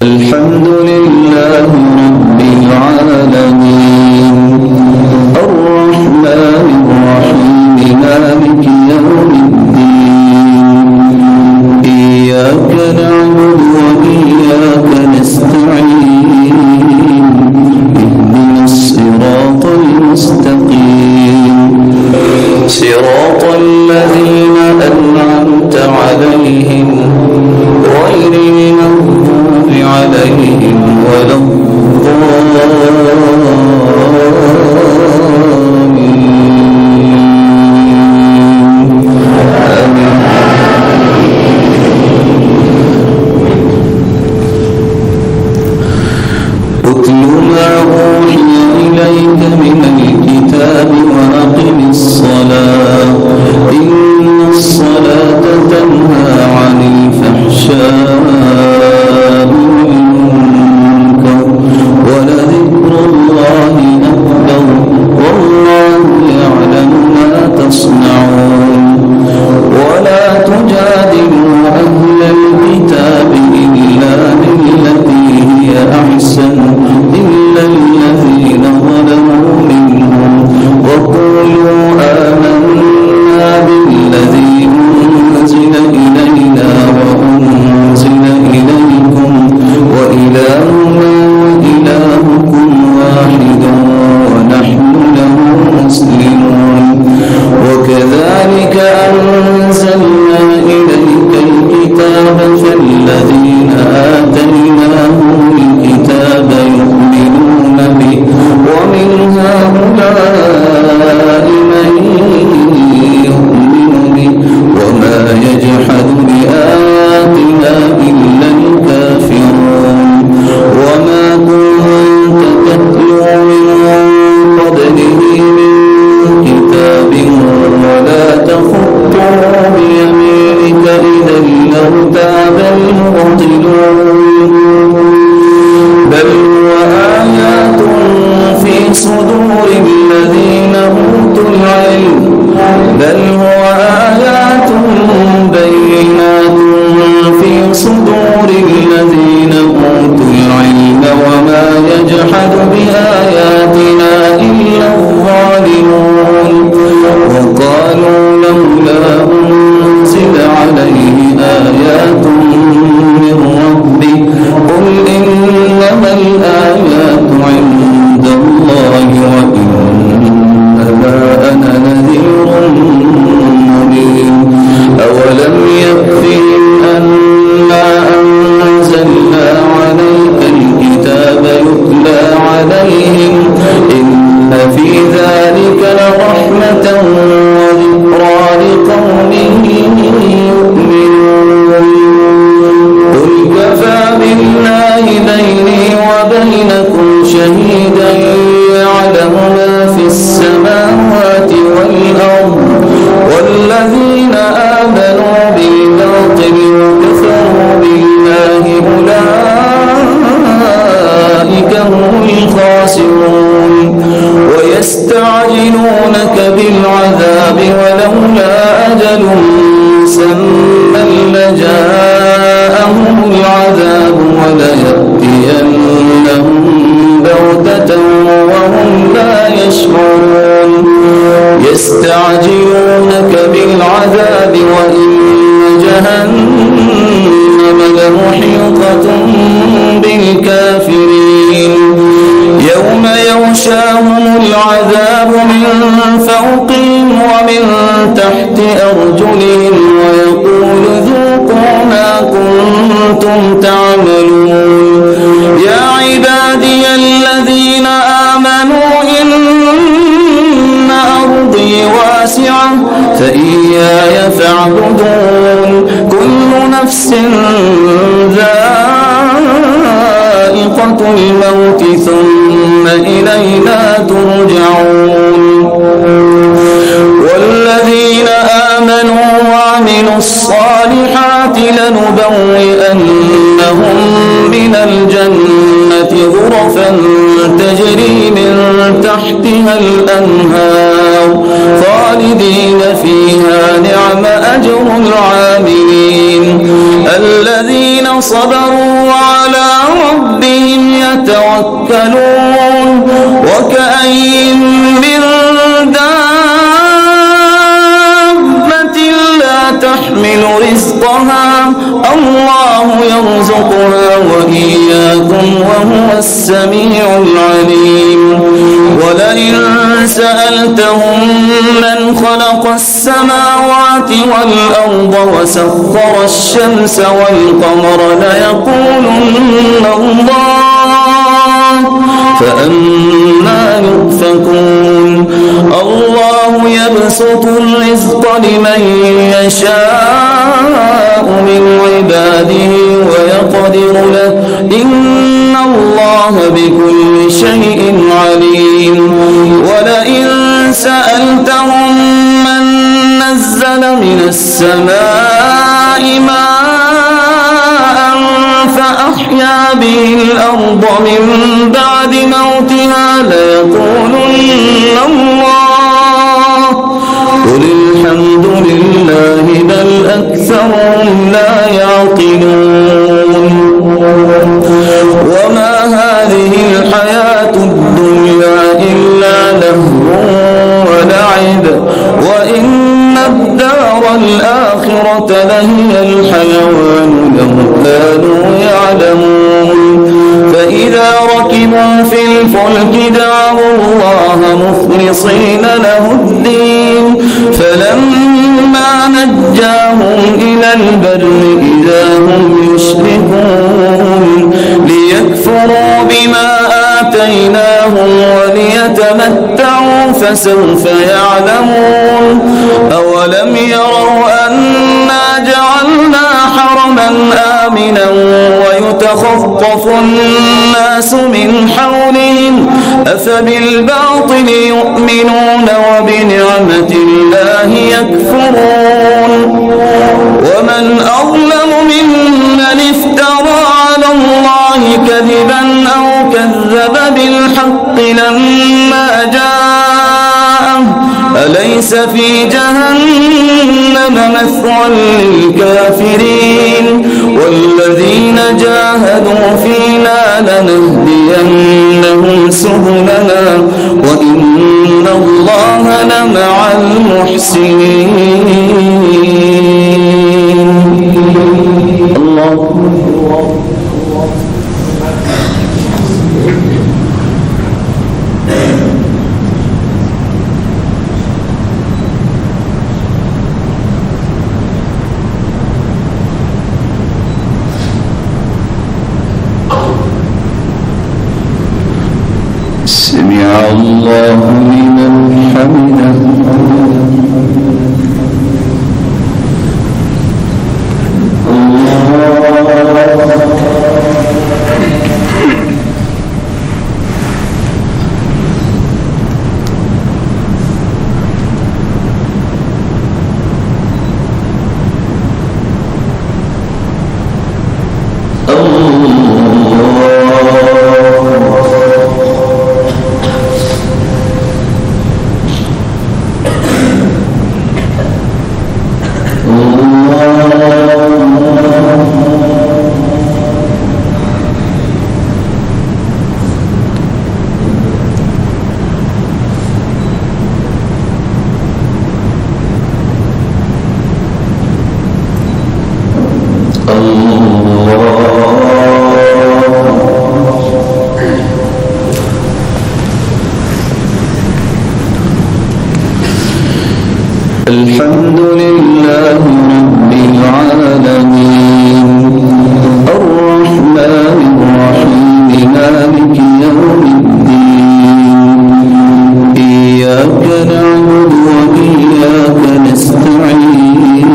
الحمد لله رب العالمين الرحمن الرحيم مالك يوم الدين إياك نعبد وإياك نستعين اهدنا الصراط المستقيم صراط الذين أنعمت عليهم غير المغضوب عليهم ولا أتل ما أوحي إليك من الكتاب وأقم الصلاة إن الصلاة تنهى عن الفحشاء والمنكر ولذكر الله أكبر والله يعلم ما تصنعون ولا تجادلوا أهل الكتاب إلا بالتي هي أحسن إلا الذين ظلموا منهم وقولوا آمنا بالذي أنزل إلينا وأنزل إليكم وإلهنا وإلهكم واحد ونحن له مسلمون وكذلك أنزلنا إليك الكتاب فالذين آتيناهم الكتاب يؤمنون به ومن هؤلاء من يؤمن به وما يجحد بآياتنا إلا الكافرون وما كنت تتلو من قبله من كتاب ولا تخطه بيمينك إذا لارتاب المبطلون بل هو آيات في صدور الذين أوتوا العلم بل هو آيات بينات في صدور الذين أوتوا العلم وما يجحد بآياتنا إلا الظالمون وقالوا لولا أنزل عليه آيات من ربه قل إنما الآيات عند الله وإنما أنا نذير مبين أولم يكفهم أنا أنزلنا عليك الكتاب يتلى عليهم إن في ذلك لرحمة وذكرى لقوم يؤمنون قل كفى بالله بيني وبينكم شهيدا يعلم ما في السماوات والأرض والذين آمنوا بالباطل وكفروا بالله أولئك هم الخاسرون ويستعجلونك بالعذاب ولولا أجل مسمى لجاءهم العذاب وليأتينهم بغتة وهم لا يشعرون يستعجلونك بالعذاب وإن جهنم لمحيطة بالكافرين يوم يغشاهم العذاب من فوقهم ومن تحت أرجلهم ويقول ذوقوا ما كنتم تعملون يا عبادي الذين آمنوا إن أرضي واسعة فإياي فاعبدون كل نفس ذائقة الموت ثم إلينا ترجعون والذين آمنوا وعملوا الصالحات لنبوئنهم من الجنة غرفا تجري من تحتها الأنهار خالدين فيها نعم أجر العاملين الذين صبروا وعلى ربهم يتوكلون وكأين من دابة لا تحمل رزقها الله يرزقها وإياكم وهو السميع العليم ولئن سألتهم من خلق السماوات والأرض وسخر الشمس والقمر ليقولن الله فأنى يؤفكون الله يبسط الرزق لمن يشاء من عباده ويقدر له إن الله بكل شيء عليم ولئن سألتهم من نزل من السماء ماء فأحيا به الأرض من بعد موتها ليقولن الله قل الحمد لله بل أكثرهم لا يعقلون وما هذه الحياة الدنيا إلا لهو ولعب وإن الدار الآخرة لهي الحيوان لو كانوا يعلمون فإذا ركبوا في الفلك دعوا الله مخلصين له الدين فلما نجاهم إلى البر إذا هم يشركون ليكفروا بما آتيناهم وليتمتعوا فسوف يعلمون أولم يروا أنا جعلنا حرما آمنا ويتخطف الناس من حولهم أفبالباطل يؤمنون وبنعمة الله يكفرون ومن أظلم ممن افترى على الله كذبا أو كذب بالحق لما جاءه أليس في جهنم مثوى للكافرين والذين جاهدوا فينا لنهدينهم سبلنا وإن الله لمع المحسنين الله سمع الله لمن حمده الحمد لله رب العالمين الرحمن الرحيم مالك يوم الدين إياك نعبد وإياك نستعين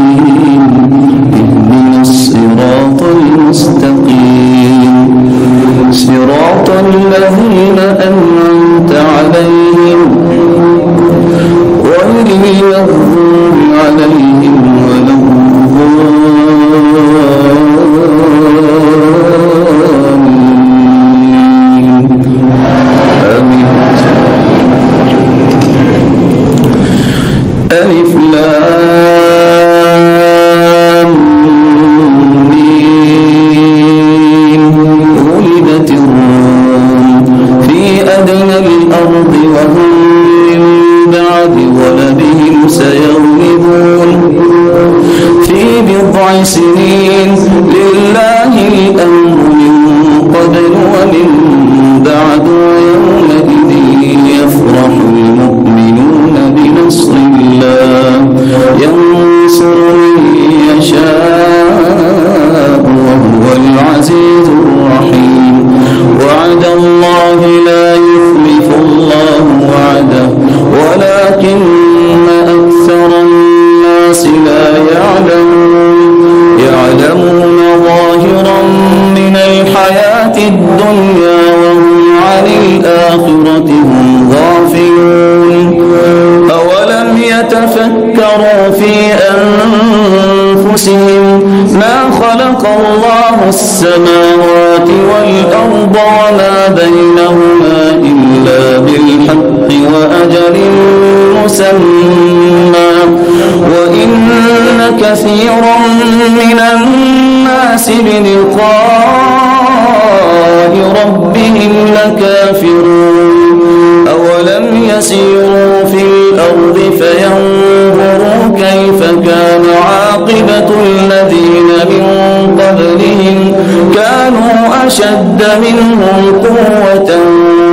اهدنا الصراط المستقيم صراط الذين أنعمت عليهم غير المغضوب عليهم ولا الضالين الدنيا وهم عن الآخرة هم غافلون أولم يتفكروا في أنفسهم ما خلق الله السماوات والأرض وما بينهما إلا بالحق وأجل مسمى وإن كثيرا من الناس بلقاء ربهم لكافرون أولم يسيروا في الأرض فينظروا كيف كان عاقبة الذين من قبلهم كانوا أشد منهم قوة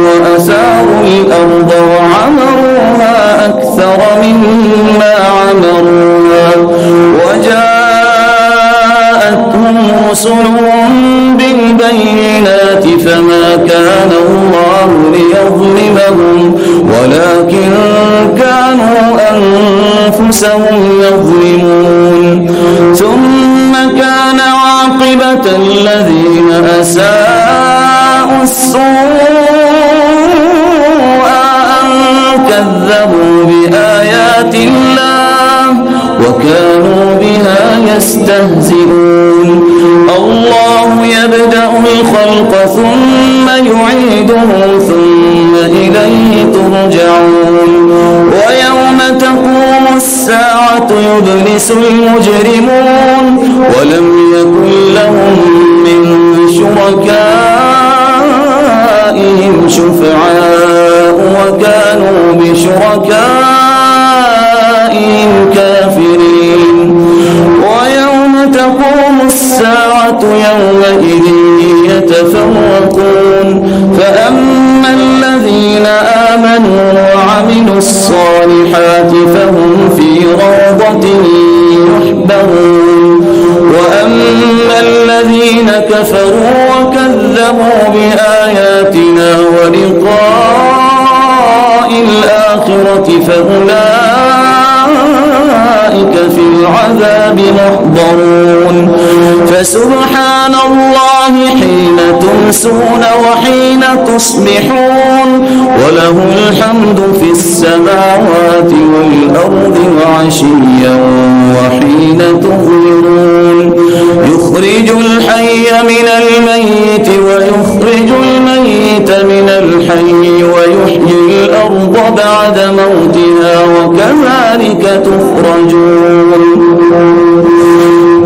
وأثاروا الأرض وعمروها أكثر مما عمروها وجاءتهم رسلهم بالبينات فما كان الله ليظلمهم ولكن كانوا أنفسهم يظلمون ثم كان عاقبة الذين أساءوا السوء أن كذبوا بآيات الله وكانوا بها يستهزئون الله يبدأ الخلق ثم يعيده ثم إليه ترجعون ويوم تقوم الساعة يبلس المجرمون ولم يكن لهم من شركائهم شفعاء وكانوا بشركائهم كافرين ويوم تقوم الساعة يومئذ يتفرقون فأما الذين آمنوا وعملوا الصالحات فهم في روضة يحبرون وأما الذين كفروا وكذبوا بآياتنا ولقاء الآخرة فأولئك في العذاب محضرون فسبحان الله حين تمسون وحين تصبحون وله الحمد في السماوات والأرض وعشيا وحين تظهرون يخرج الحي من الميت ويخرج الميت من الحي ويحيي الأرض بعد موتها وكذلك تخرجون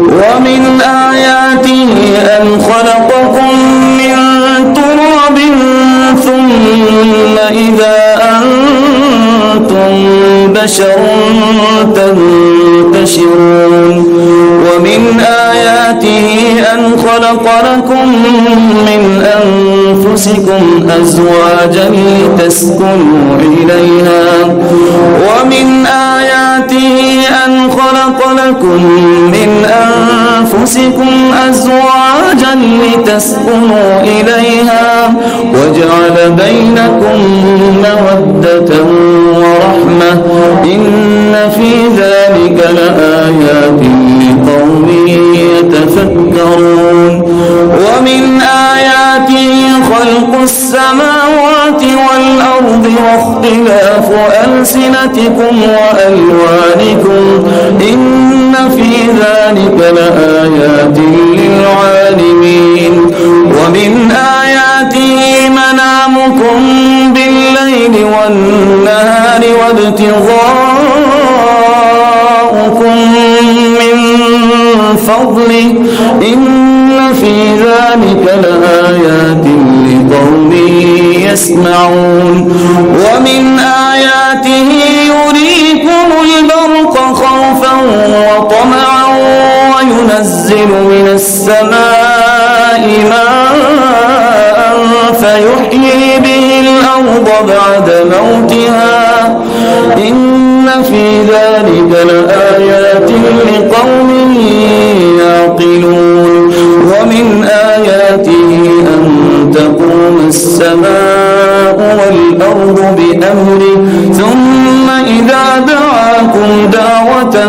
ومن آياته أن خلقكم من تراب ثم إذا أنتم بشر تنتشرون ومن آياته أن خلق لكم من أنفسكم أزواجا لتسكنوا إليها ومن آياته أن خلق لكم من أنفسكم أزواجا لتسكنوا إليها وجعل بينكم مودة ورحمة إن في ذلك لآيات لقوم يتفكرون ومن آياته خلق السماوات والأرض واختلاف ألسنتكم وألوانكم إن في ذلك لآيات للعالمين ومن آياته منامكم بالليل والنهار وابتغاؤكم من فضله إن في ذلك لآيات لقوم يسمعون ومن آياته يريكم البرق خوفا وطمعا وينزل من السماء ماء فيحيي به الأرض بعد موتها إن في ذلك لآيات لقوم يعقلون ومن آياته أن تقوم السماء والأرض بأمره ثم إذا دعاكم دعوة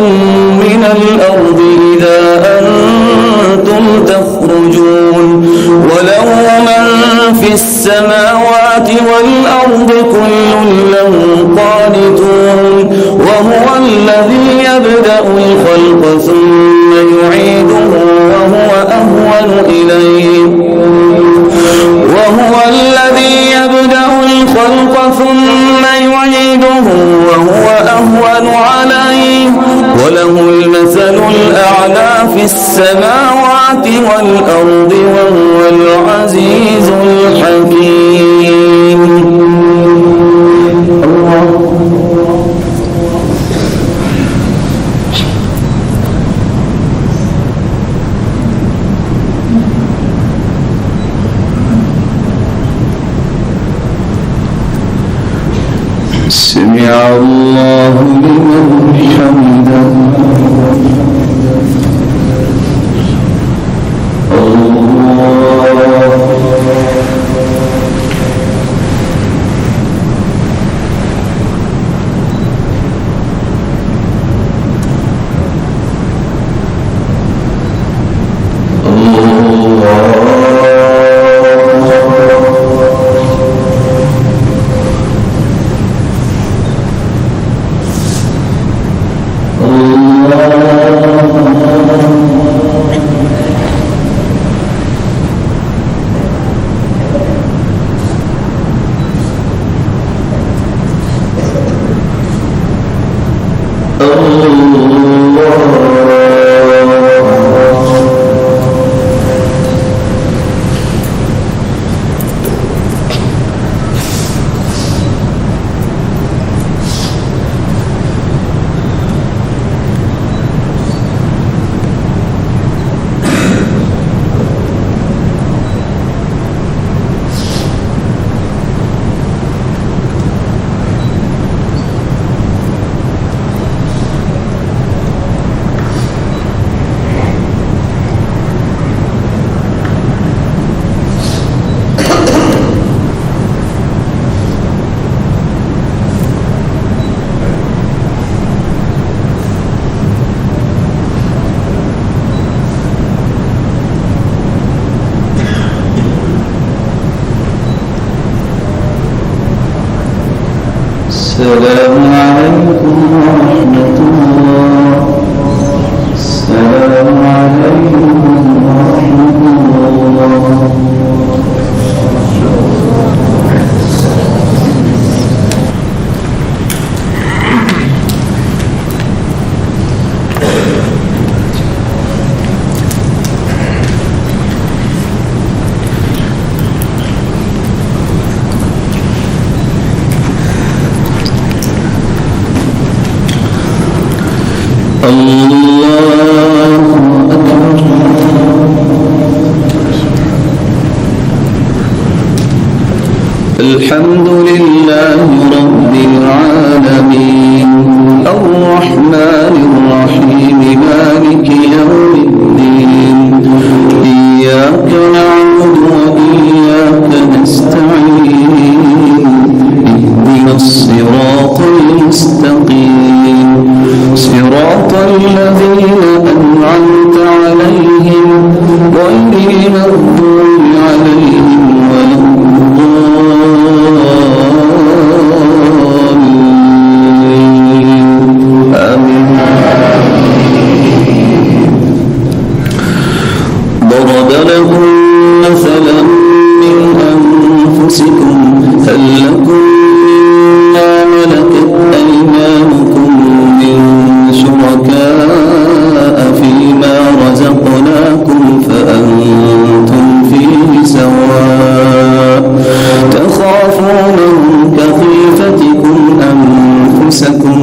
من الأرض إذا أنتم تخرجون وله من في السماوات والأرض كل له قانتون وهو الذي يبدأ الخلق ثم يعيده وهو أهون إليه عليه وله المثل الأعلى في السماوات والأرض وهو العزيز الحكيم. سمع الله لمن حمده. السلام عليكم ورحمة الله. السلام عليكم ورحمة الله. الحمد لله رب العالمين الرحمن الرحيم مالك يوم الدين إياك نعبد وإياك نستعين اهدنا الصراط المستقيم صراط الذين أنعمت عليهم غير المغضوب عليهم ولا ضرب لهم مثلا من أنفسكم هل لكم مما ملكت أيمانكم من شركاء فيما رزقناكم فأنتم فيه سواء تخافونهم كخيفتكم أنفسكم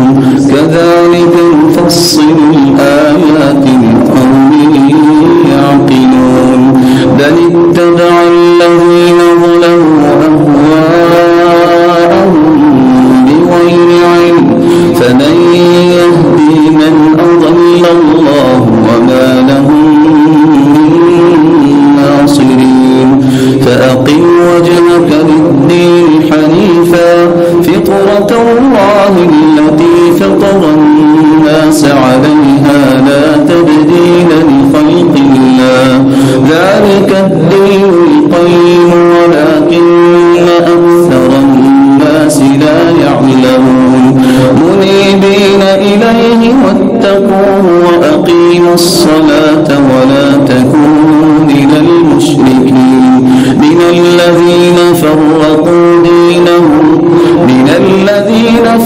كذلك نفصل الآيات لقوم يعقلون بل اتبع الذين ظلموا أهواءهم بغير علم فمن يهدي من أضل الله وما لهم من ناصرين فأقم وجهك للدين حنيفا فطرة الله التي فطر الناس عليها لا تبديل لخلق الله ذلك الدين القيم ولكن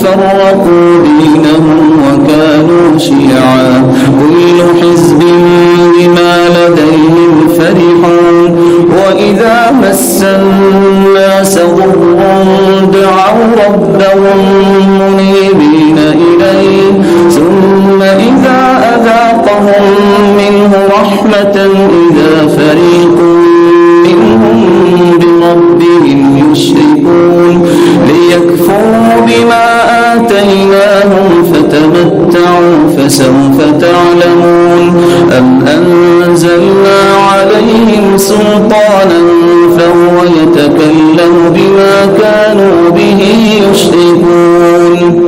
فرقوا دينهم وكانوا شيعا كل حزب بما لديهم فرحون وإذا مس الناس ضر دعوا ربهم منيبين إليه ثم إذا أذاقهم منه رحمة إذا فريق منهم بربهم يشركون ليكفروا بما آتيناهم فتمتعوا فسوف تعلمون أم أنزلنا عليهم سلطانا فهو يتكلم بما كانوا به يشركون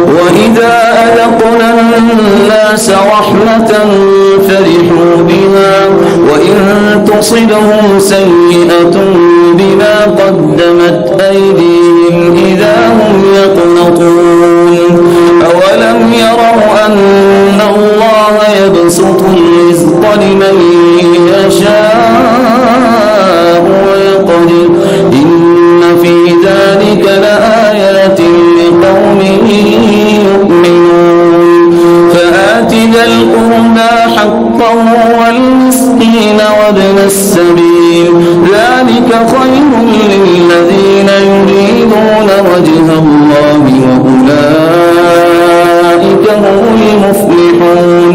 وإذا أذقنا الناس رحمة فرحوا بها وإن تصبهم سيئة بما قدمت أيديهم إذا هم يقنطون أولم يروا أن الله يبسط الرزق لمن يشاء ويقدر إن في ذلك لآيات لقوم يؤمنون فآت ذا القربى حقه والمسكين وابن السبيل ذلك خير للذين يريدون وجه الله وأولئك هم المفلحون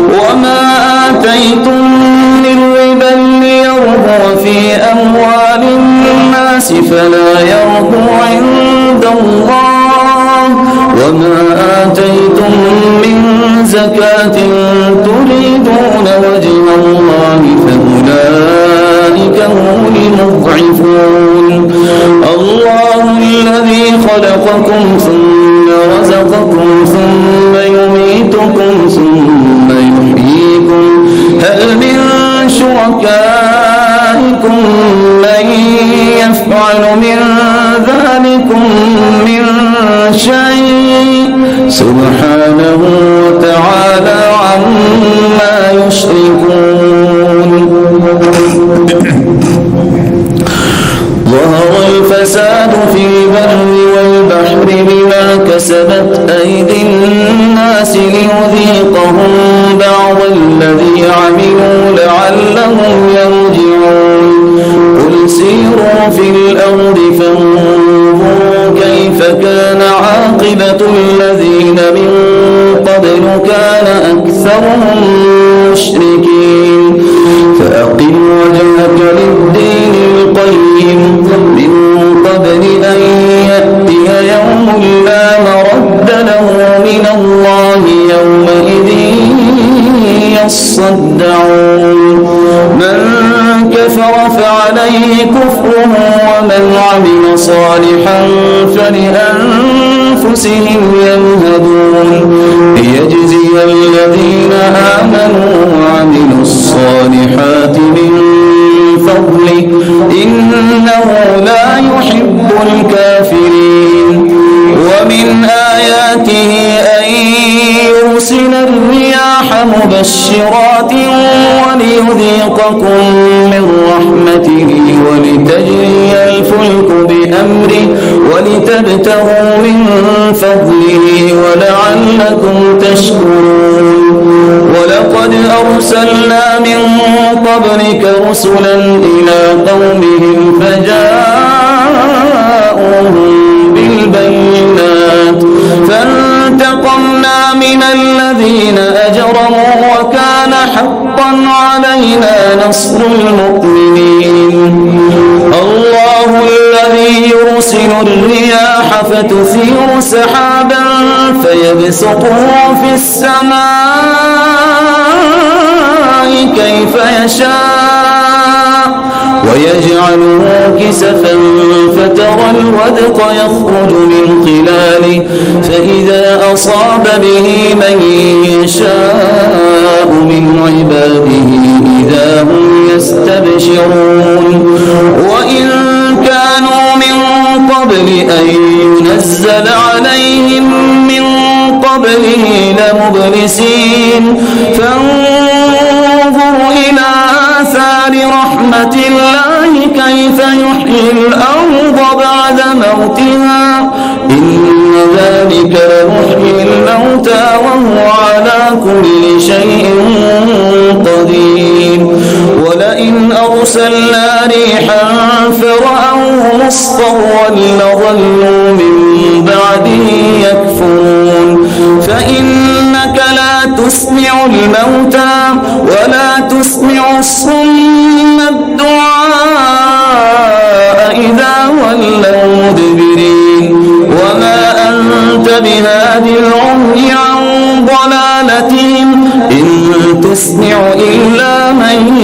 وما آتيتم من ربا ليربو في أموال الناس فلا يربو عند الله وما آتيتم من زكاة تريدون وجه الله فأولئك هم المضعفون الله الذي خلقكم ثم رزقكم ثم يميتكم ثم يحييكم هل من شركائكم من يفعل من ذلكم من شيء سبحانه وتعالى عما يشركون ظهر الفساد في البر والبحر بما كسبت أيدي الناس ليذيقهم بعض الذي عملوا لعلهم يرجعون قل سيروا في الأرض فانظروا كيف كان عاقبة الذين من قبل كان أكثرهم مشركين فأقم وجهك للدين القيم من قبل أن يأتي يوم لا مرد له من الله يومئذ يصدعون من كفر فعليه كفره ومن عمل صالحا فلأنفسهم يمهدون ليجزي الذين آمنوا وعملوا الصالحات من فضله إنه لا يحب الكافرين ومن آياته أن يرسل الرياح مبشرات وليذيقكم من رحمته ولتجري الفلك بأمره ولتبتغوا من فضله ولعلكم تشكرون ولقد أرسلنا من قبلك رسلا إلى قومهم فجاءوهم بالبينات فانتقمنا من الذين أجرموا وكان حقا علينا نصر المؤمنين الله الذي يرسل الرياح فتثير سحابا فيبسطه في السماء كيف يشاء ويجعله كسفا فترى الودق يخرج من خلاله فإذا أصاب به من يشاء من عباده إذا هم يستبشرون وإن كانوا من قبل أن ينزل عليهم من قبله لمبلسين فانظر إلى آثار رحمة الله كيف يحيي الأرض بعد موتها إن ذلك لمحيي الموتى وهو على كل شيء قدير ولئن أرسلنا ريحا فرأوه مصفرا لظلوا من بعده يكفرون فإنك لا تسمع الموتى ولا تسمع الصم الدعاء إذا ولوا مدبرين وما أنت بهاد العمي عن ضلالتهم إن تسمع إلا من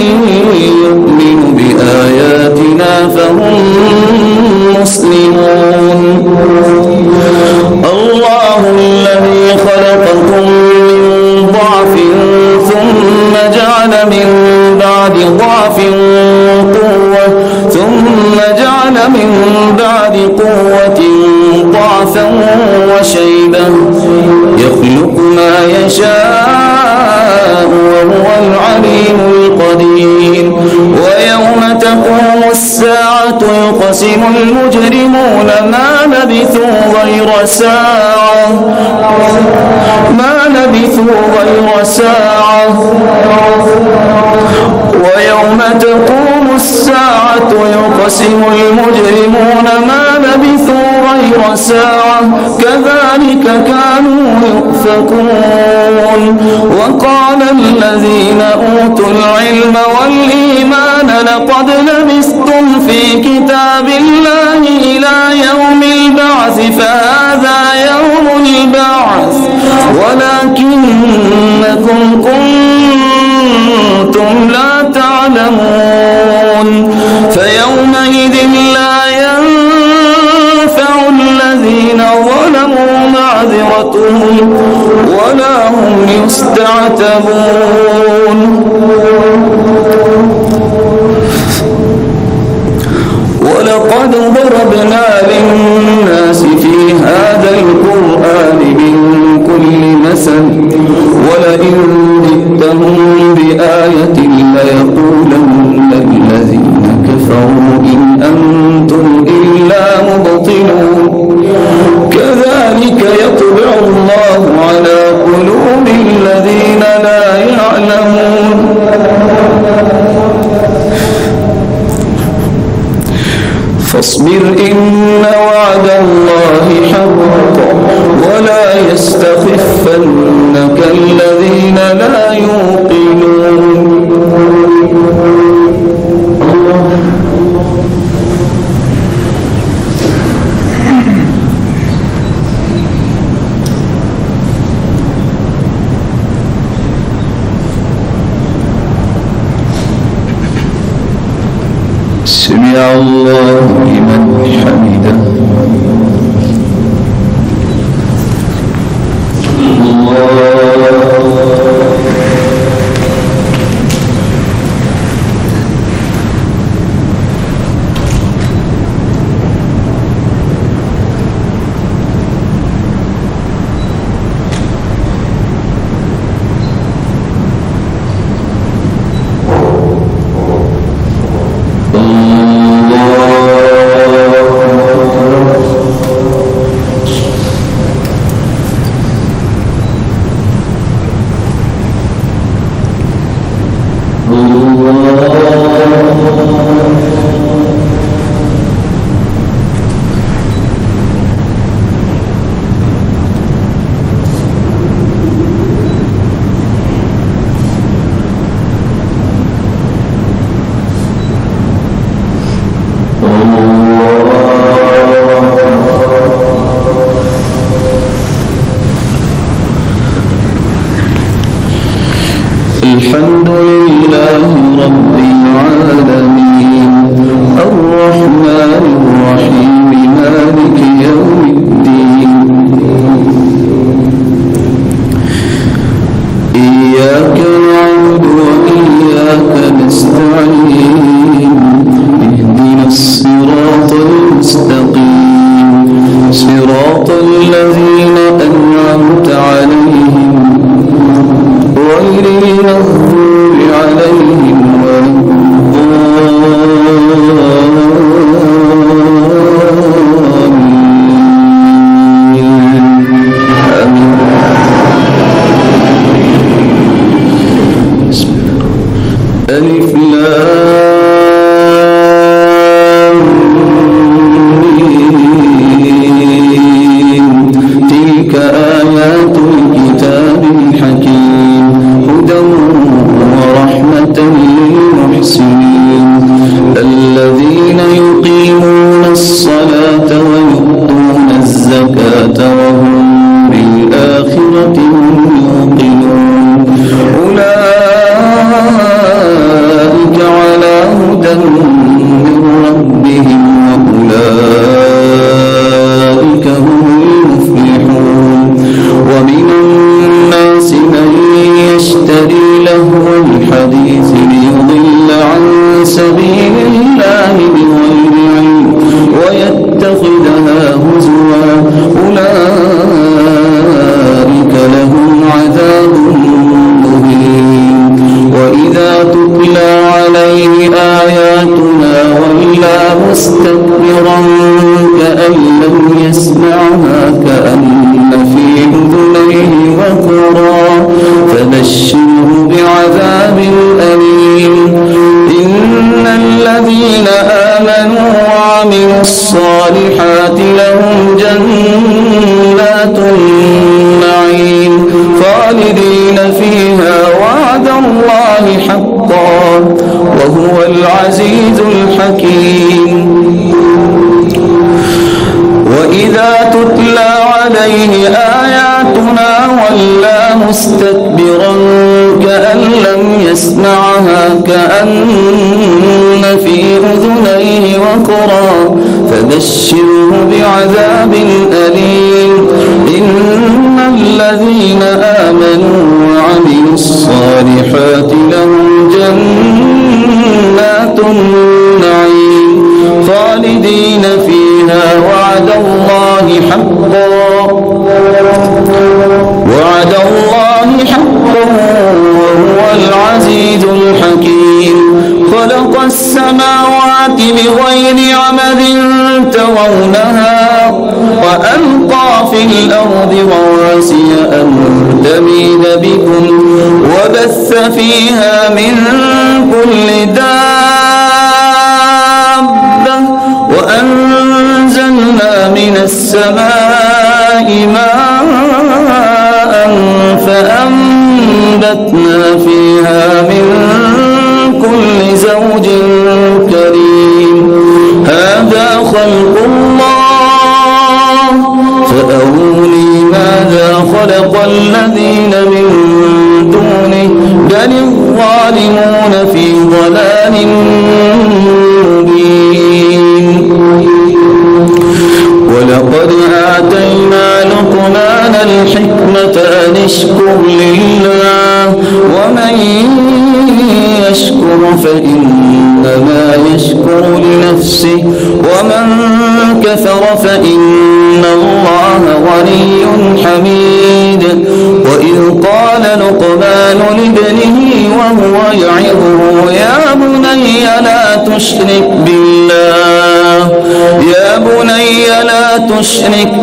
يؤمن بآياتنا فهم مسلمون الله الذي خلقكم من ضعف ثم جعل من بعد ضعف قوة ثم جعل من بعد قوة ضعفا وشيبا يخلق ما يشاء وهو العليم القدير ويوم تقوم الساعة يقسم المجرمون ما لبثوا غير ساعة ويوم تقوم الساعة يقسم المجرمون ما لبثوا غير ساعة كذلك كانوا يؤفكون وقال الذين أوتوا العلم والإيمان لقد لبثتم في كتاب الله إلى يوم البعث فهذا يوم البعث ولكنكم كنتم لا تعلمون فيومئذ لا ينفع الذين ظلموا معذرتهم ولا هم يستعتبون ولقد ضربنا للناس في هذا القرآن من كل مثل ولئن جئتهم بآية ليقولن الذين كفروا إن أنتم إلا مبطلون كذلك يطبع الله على قلوب الذين لا يعلمون فاصبر إن وعد الله حق ولا يستخفنك الذين لا يوقنون سمع الله لمن حمده الحمد لله رب العالمين الرحمن الرحيم مالك يوم الدين إياك نعبد وإياك نستعين اهدنا الصراط المستقيم صراط الذين أنعمت عليهم غير المغضوب عليهم ولا الضالين الصالحات لهم جنات النعيم خالدين فيها وعد الله حقا وهو العزيز الحكيم. وإذا تتلى عليه آياتنا ولى مستكبرا كأن لم يسمعها كأن في أذنيه وقرا فبشره بعذاب أليم. إن الذين آمنوا وعملوا الصالحات لهم جنات النعيم خالدين فيها وعد الله حقا وهو العزيز الحكيم. خلق السماوات بغير عمد ترونها وألقى في الأرض رواسي أن تميد بكم وبث فيها من كل دابة وأنزلنا من السماء ماء فأنبتنا فيها من كل زوج كريم. هذا خلق الله فأروني ماذا خلق الذين من دونه بل الظالمون في ضلال مبين. ولقد آتينا لقمان الحكمة أن اشكر لله ومن يشكر فإنما يشكر لنفسه ومن كفر فإن الله غني حميد. وإذ قال لقمان لابنه وهو يعظه يا بني لا تشرك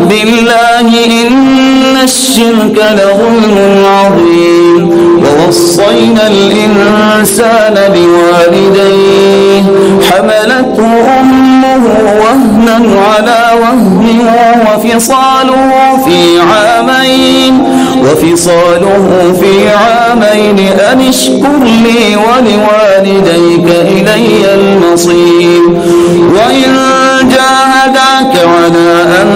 بالله إن الشرك لظلم عظيم. ووصينا الإنسان بوالديه حملته أمه وهنا على وهن وفصاله في عامين أن اشكر لي ولوالديك إلي المصير. وإن جاهداك على أن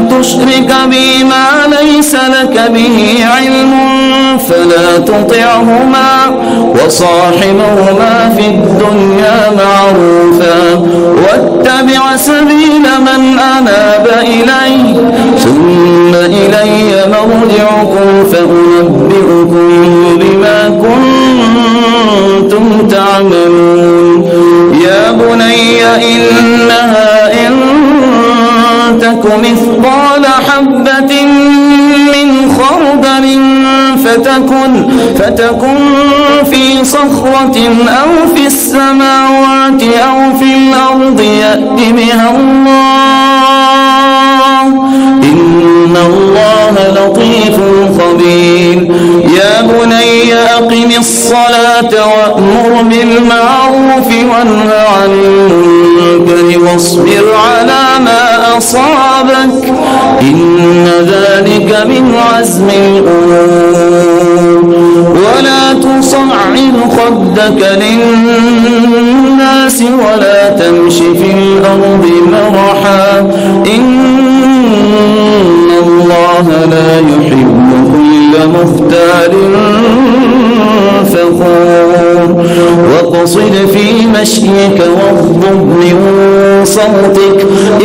تشرك بي ما ليس لك به علم فلا تطعهما وصاحبهما في الدنيا معروفا واتبع سبيل من أناب إلي ثم إلي مرجعكم فأنبئكم بما كنتم تعملون. يا بني إنها إن تك مثقال حبة من خردل فتكن في صخرة أو في السماوات أو في الأرض يأت بها الله إن الله لطيف خبير. يا بني أقم الصلاة وأمر بالمعروف وانه عن المنكر واصبر على ما أصابك إن ذلك من عزم الأمور. ولا تصعر خدك للناس ولا تمش في الأرض مرحا إن الله لا يحب كل مختال فخور. واقصد في مشيك واغضب من صوتك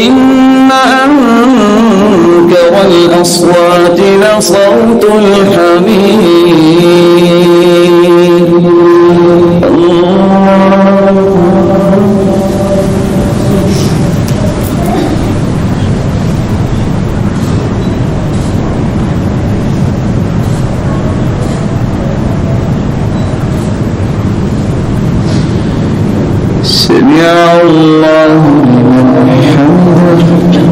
إن أنكر الأصوات لصوت الحمير. سمع الله لمن حمده.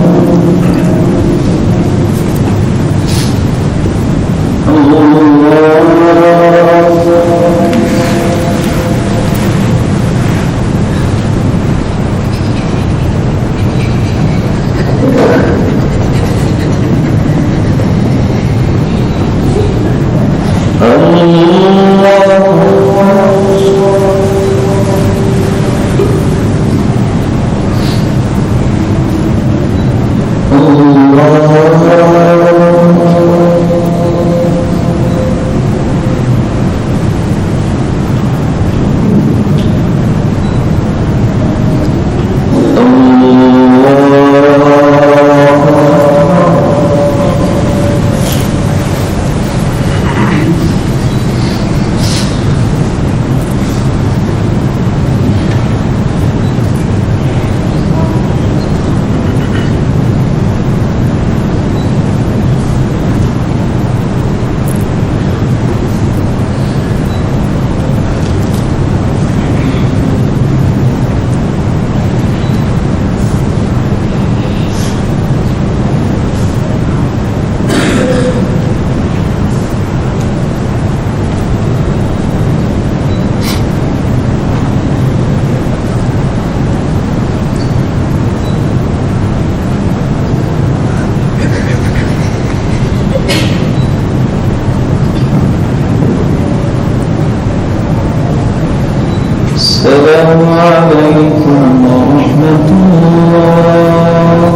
السلام عليكم ورحمة الله.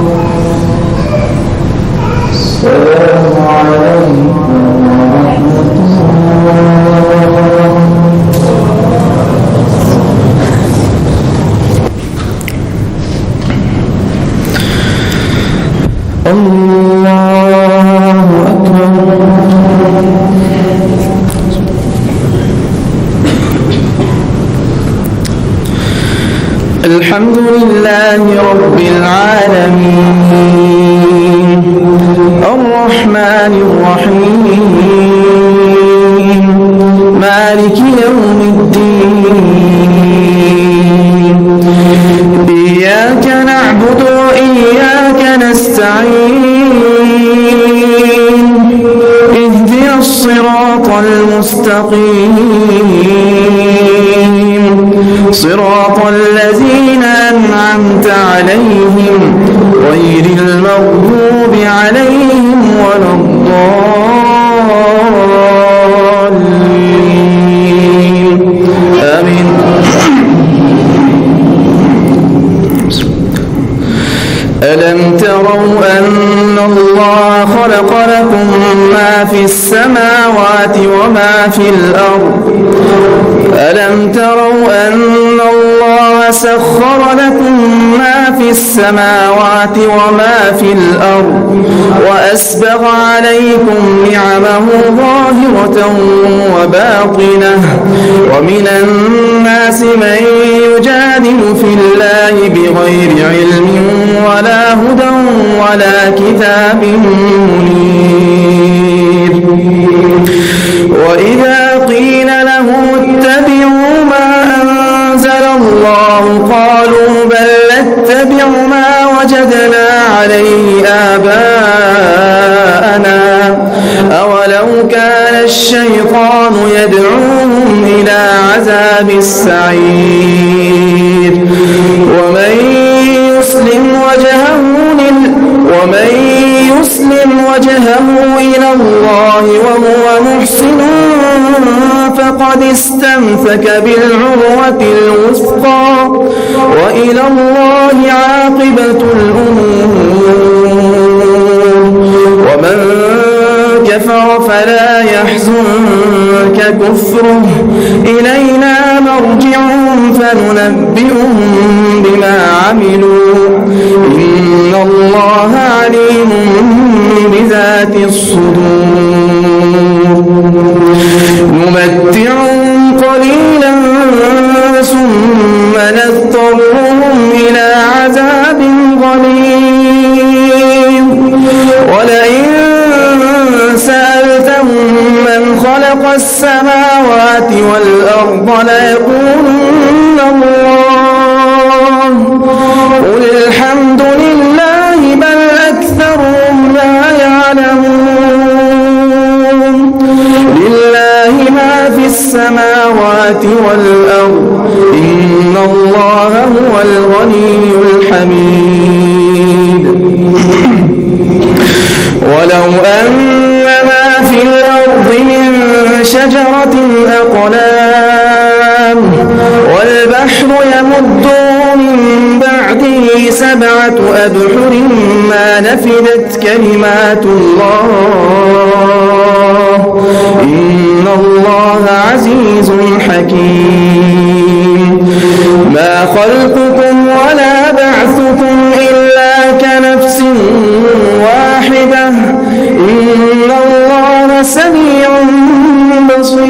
السلام عليكم ورحمة الله أكبر. الحمد لله رب العالمين الرحمن الرحيم مالك يوم الدين إياك نعبد وإياك نستعين اهدنا الصراط المستقيم صراط الذين أنعمت عليهم غير المغضوب عليهم ولا الضالين آمين. ألم تروا أن الله خلق لكم ما في السماوات وما في الأرض ألم تروا أن الله سخر لكم ما في السماوات وما في الأرض وأسبغ عليكم نعمه ظاهرة وباطنة ومن الناس من يجادل في الله بغير علم ولا هدى ولا كتاب منير. وإذا قيل لهم اتبعوا ما أنزل الله قالوا بل نتبع ما وجدنا عليه آباءنا أولو كان الشيطان يدعوهم إلى عذاب السعير. ومن يسلم وجهه إلى الله وهو محسن فقد استمسك بالعروة الوثقى وإلى الله عاقبة الأمور. ومن كفر فلا يحزنك كفره إلينا مرجعهم فننبئهم بما عملوا إن الله عليم بذات الصدور. نمتعهم قليلا ثم نضطرهم إلى عذاب غليظ. ولئن سألتهم من خلق السماوات والأرض ليقولن الله قل الحمد لله بل أكثرهم لا يعلمون. لله ما في السماوات والأرض إن الله هو الغني الحميد. ولو أن ما في الأرض من شجرة أقلام والبحر يمده من بعده 7 أبحر ما نفدت كلمات الله إن الله عزيز حكيم. ما خلقكم ولا بعثكم إلا كنفس واحدة إن الله سميع بصير.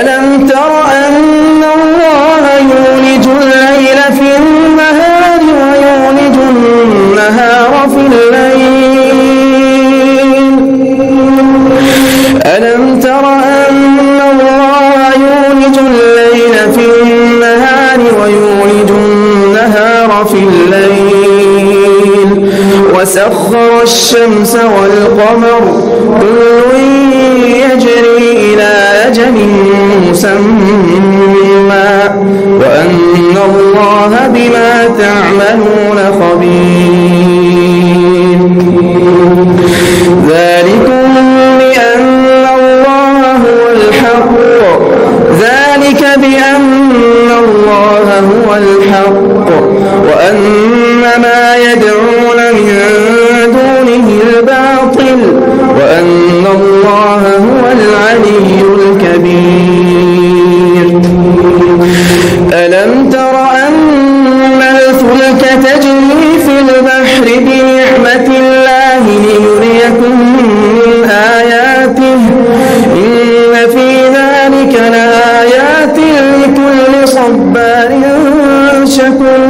ألم تر أن الله يولج الليل في النهار ويولج النهار في الليل. ألم تر أن الله يولج الليل في النهار ويولج النهار في الليل وسخر الشمس والقمر كل يجري إلى أجل مسمى وأن الله بما تعملون خبير. ذلكم بأن الله هو الحق الحق وأن ما يدعون من دونه الباطل وأن الله هو العلي الكبير. ألم تر أن الفلك تجري في البحر بنعمة الله ليريكم من آياته إن في ذلك لآيات لكل صبار شكور.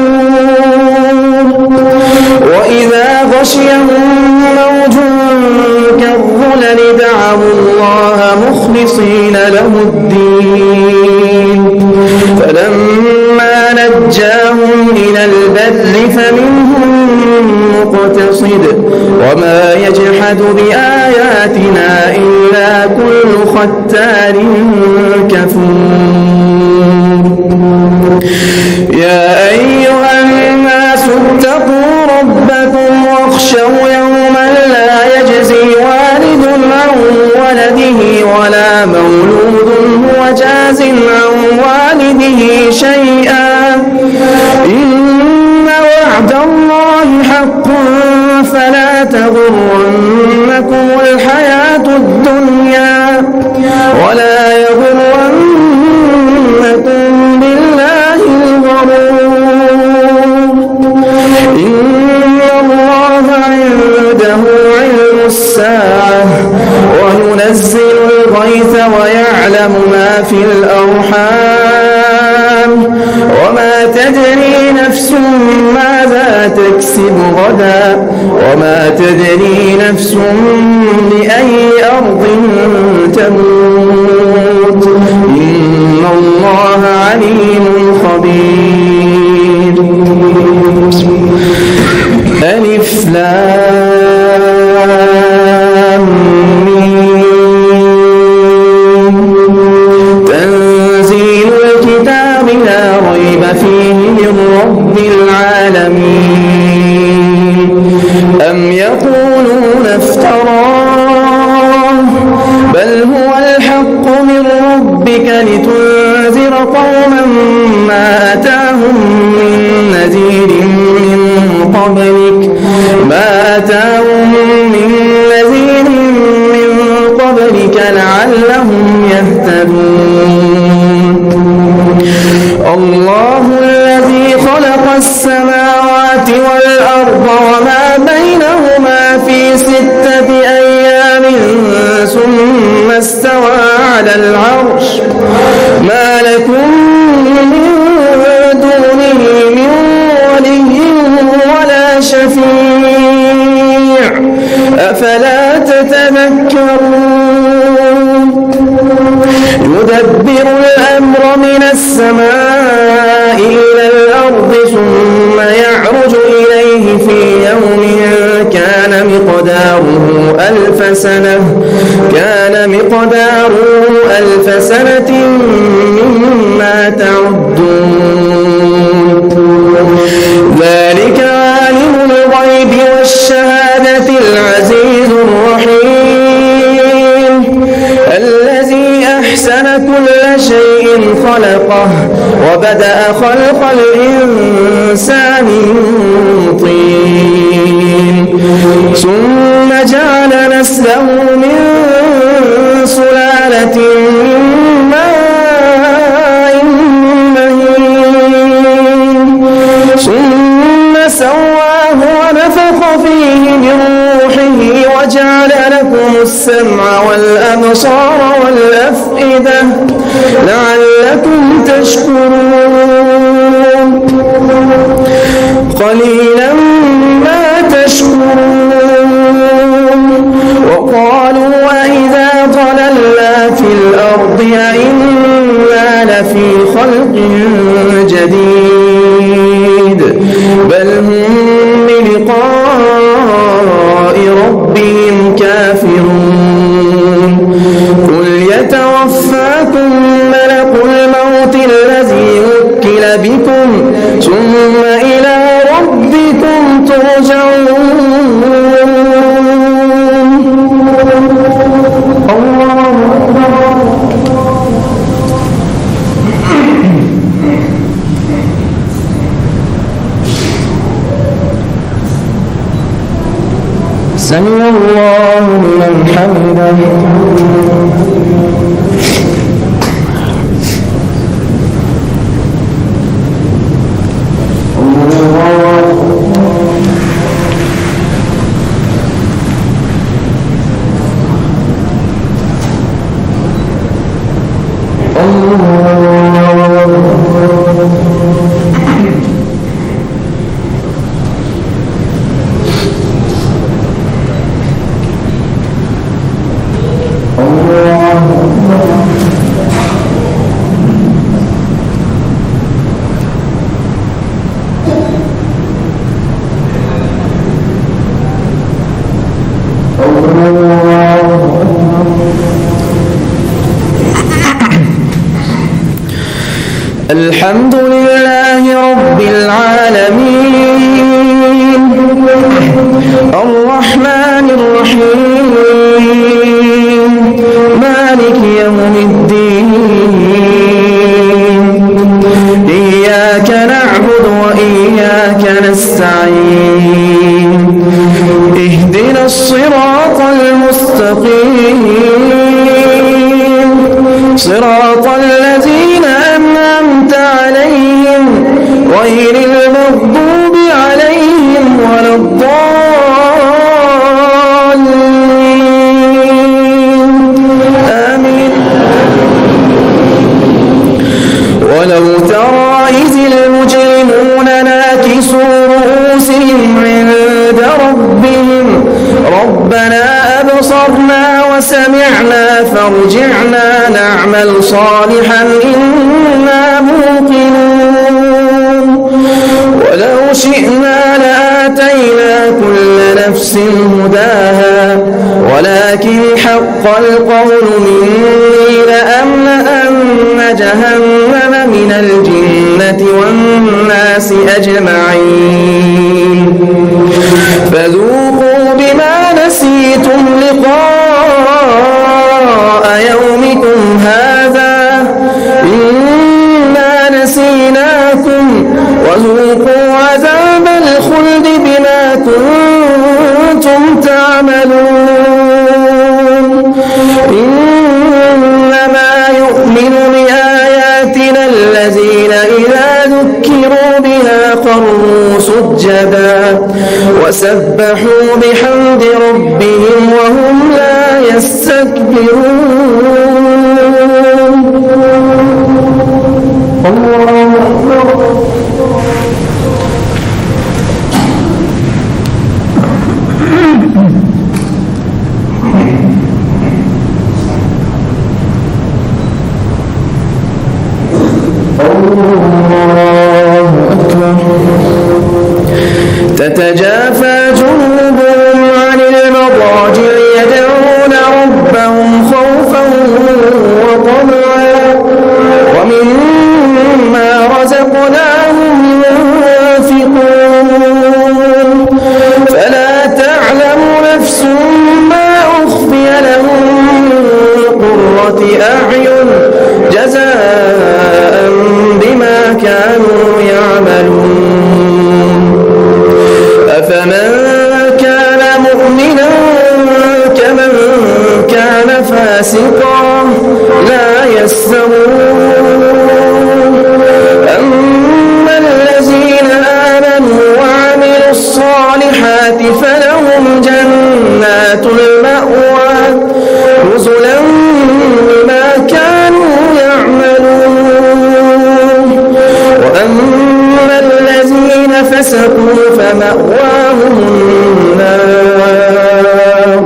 وإذا غشيهم موج كالظلل دعوا الله مخلصين له الدين فلما نجاهم إلى البر فمنهم مقتصد وما يجحد بآياتنا إلا كل ختار كفور. يا أيها الناس اتقوا ربكم واخشوا يوما لا يجزي والد عن ولده ولا مولود هو جاز عن والده شيئا إن وعد الله حق فلا تغرنكم الحياة الدنيا ولا يغرنكم بالله الغرور. إن الله عنده علم الساعة وينزل الغيث ويعلم ما في الأرحام وما تدري نفس ماذا تكسب غدا وما تدري نفس بأي أرض تموت إن الله عليم خبير. ألف لام ميم تنزيل الكتاب لا ريب فيه من رب العالمين. أم يقولون افتراه بل هو الحق من ربك لتنذر قوما ما أتاهم من نذير من قبلك لعلهم يهتدون. الله الذي خلق السماوات والأرض وما بينهما في 6 أيام ثم استوى على العرش ما لكم من دونه من ولي ولا شفيع أفلا تتذكرون. يدبر الأمر من السماء إلى الأرض ثم يعرج إليه في يوم كان مقداره 1000 سنة مما تعدون. ذلك عالم الغيب والشهادة العزيز الرحيم الذي أحسن كل شيء خلقه وبدأ خلق الإنسان من طين ثم جعل نسله من سلالة من ماء مهين ثم سواه ونفخ فيه من روحه وجعل لكم السمع والأبصار والأفئدة لعلكم تشكرون. قليلا ما تشكرون. وقالوا أئذا ضللنا في الأرض أئنا لفي خلق جديد بل هم بلقاء ربهم كافرون. قل يتوفاكم ملك الموت الذي وكل بكم ثم إلى ربكم ترجعون. سمع الله لمن حمده. الحمد لله رب العالمين الرحمن الرحيم مالك يوم الدين إياك نعبد وإياك نستعين اهدنا الصراط المستقيم صراط الذين أنعمت عليهم غير المغضوب عليهم ولا الضالين آمين. ولو ترى إذ المجرمون ناكسوا رؤوسهم عند ربهم ربنا أبصرنا وسمعنا فارجعنا نعمل صالحا إنا موقنون ولو شئنا لآتينا كل نفس هداها ولكن حق القول مني لأملأن جهنم من الجنة والناس أجمعين فذوقوا بما نسيتم لقاء يومكم هذا إنا نسيناكم وذوقوا عذاب الخلد بما كنتم تعملون إنما يؤمن بآياتنا الذين إذا ذكروا بها خروا سجدا وسبحوا بحمد ربهم وهم لا يستكبرون. الله أكبر. تتجافى جنوبهم عن المضاجع يدعون ربهم خوفا وطمعا ومما رزقناهم ينفقون فلا تعلم نفس ما أخفي لهم من قرة أعين جزاء بما كانوا يعملون أفمن كان مؤمنا كمن كان فاسقا لا يستوون أما الذين آمنوا وعملوا الصالحات فلهم جنات المأوى نزلا بما كانوا يعملون وأما الذين فسقوا فمأواهم النار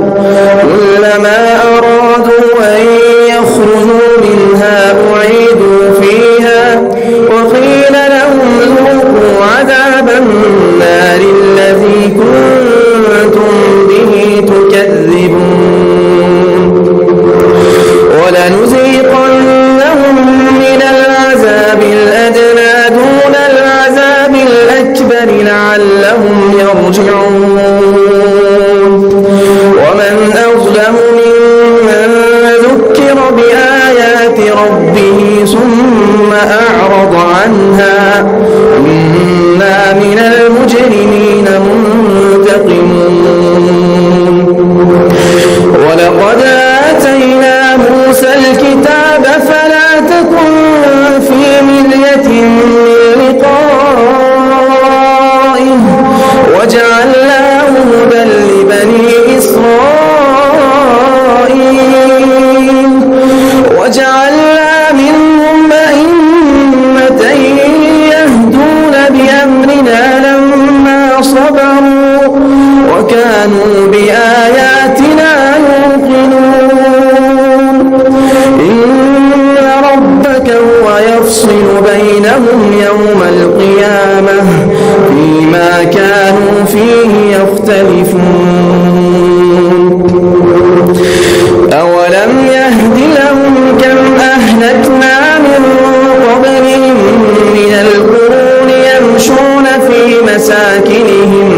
كلما أرادوا أن يخرجوا منها أعيدوا فيها وقيل لهم ذوقوا عذاب النار الذي كنتم به تكذبون ولنذيقنهم من العذاب الأدنى دون العذاب الأكبر لعلهم يرجعون ومن أظلم ممن ذكر بآيات ربه ثم أعرض عنها إنا من المجرمين منتقمون صبروا وكانوا بآياتنا يوقنون إن ربك هو يفصل بينهم يوم القيامة فيما كانوا فيه يختلفون أولم يهد لهم كم أهلكنا من قبلهم من القرون يمشون في مساكنهم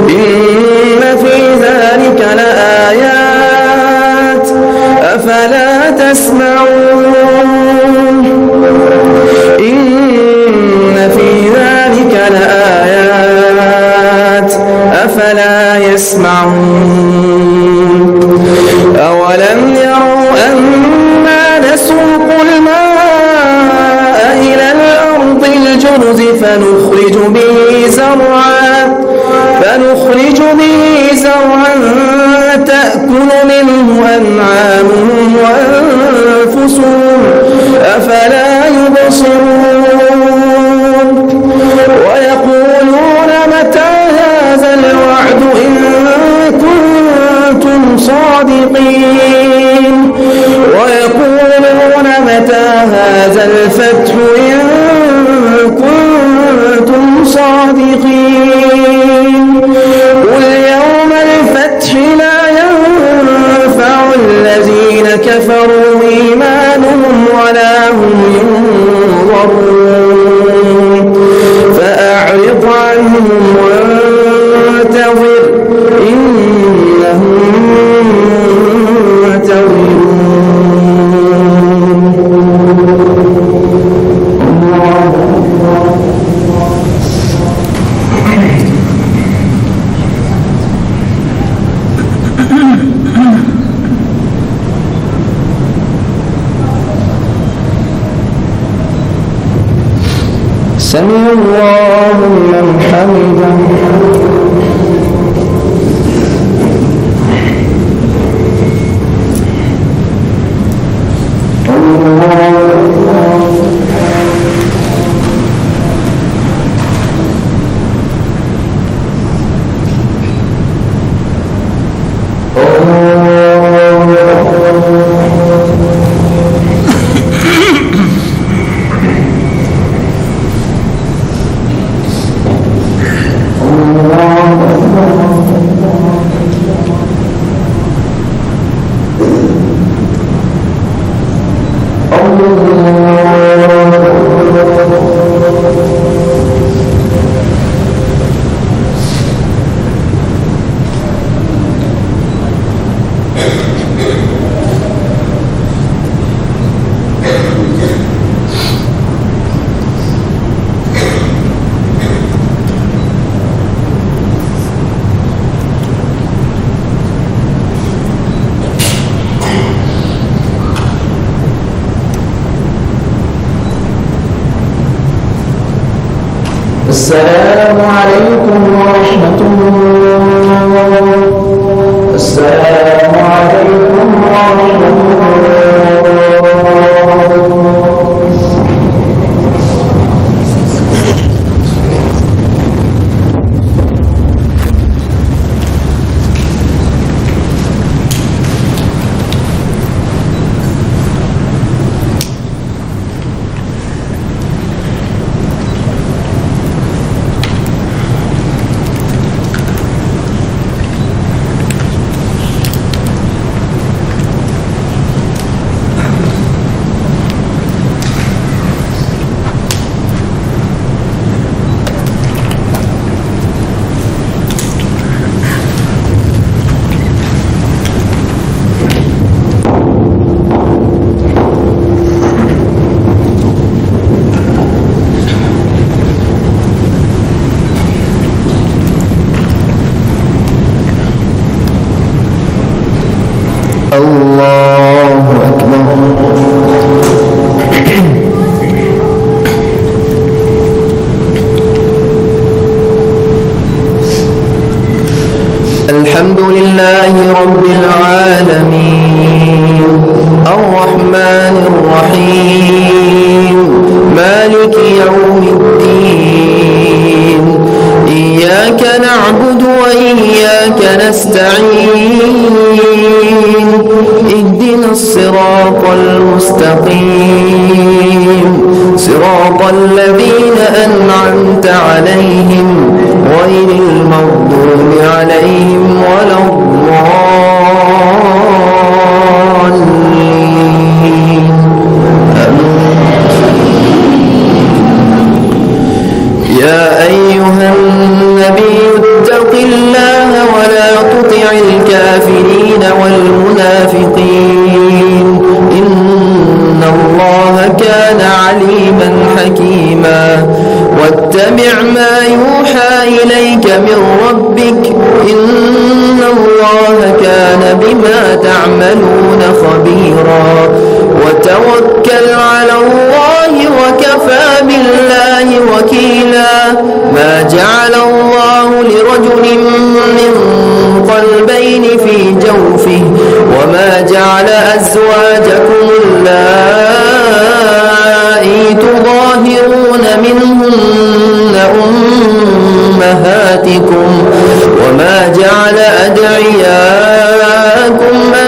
إن في ذلك لآيات أفلا تسمعون إن في ذلك لآيات أفلا يسمعون أولم يروا أنا نسوق الماء إلى الأرض الجرز فنخرج به زرعا تأكل منه أنعامهم وأنفسهم أفلا يبصرون ويقولون متى هذا الوعد إن كنتم صادقين ويقولون متى هذا الفتح إن كنتم صادقين قل يوم الفتح لا ينفع الذين كفروا إيمانهم ولا هم ينظرون فأعرض عنهم وانتظر إنهم منتظرون سمع الله لمن حمده السلام عليكم ورحمة الله. السلام عليكم ورحمة الله. الله أكبر. الحمد لله رب العالمين الرحمن الرحيم مالك يوم الدين إياك نستعين اهدنا الصراط المستقيم صراط الذين أنعمت عليهم غير المغضوب عليهم ولا الضالين. يا أيها النبي اتق الله ولا تطع الكافرين والمنافقين إن الله كان عليما حكيما. واتبع ما يوحى إليك من ربك إن الله كان بما تعملون خبيرا. وتوكل على الله وكفى بالله وكيلا. ما جعل الله لرجل من قلبين في جوفه وما جعل أزواجكم اللائي تظاهرون منهن أمهاتكم وما جعل أدعياءكم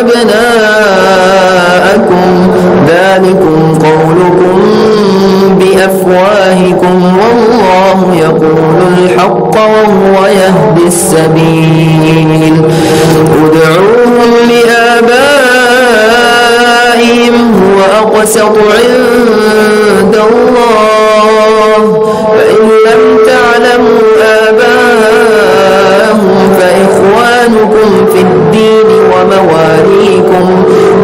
أبناءكم ذلكم قولكم بأفواهكم والله يقول الحق وهو يهدي السبيل. ادعوهم لآبائهم هو أقسط عند الله فإن لم تعلموا آباءهم فإخوانكم في الدين ومواليكم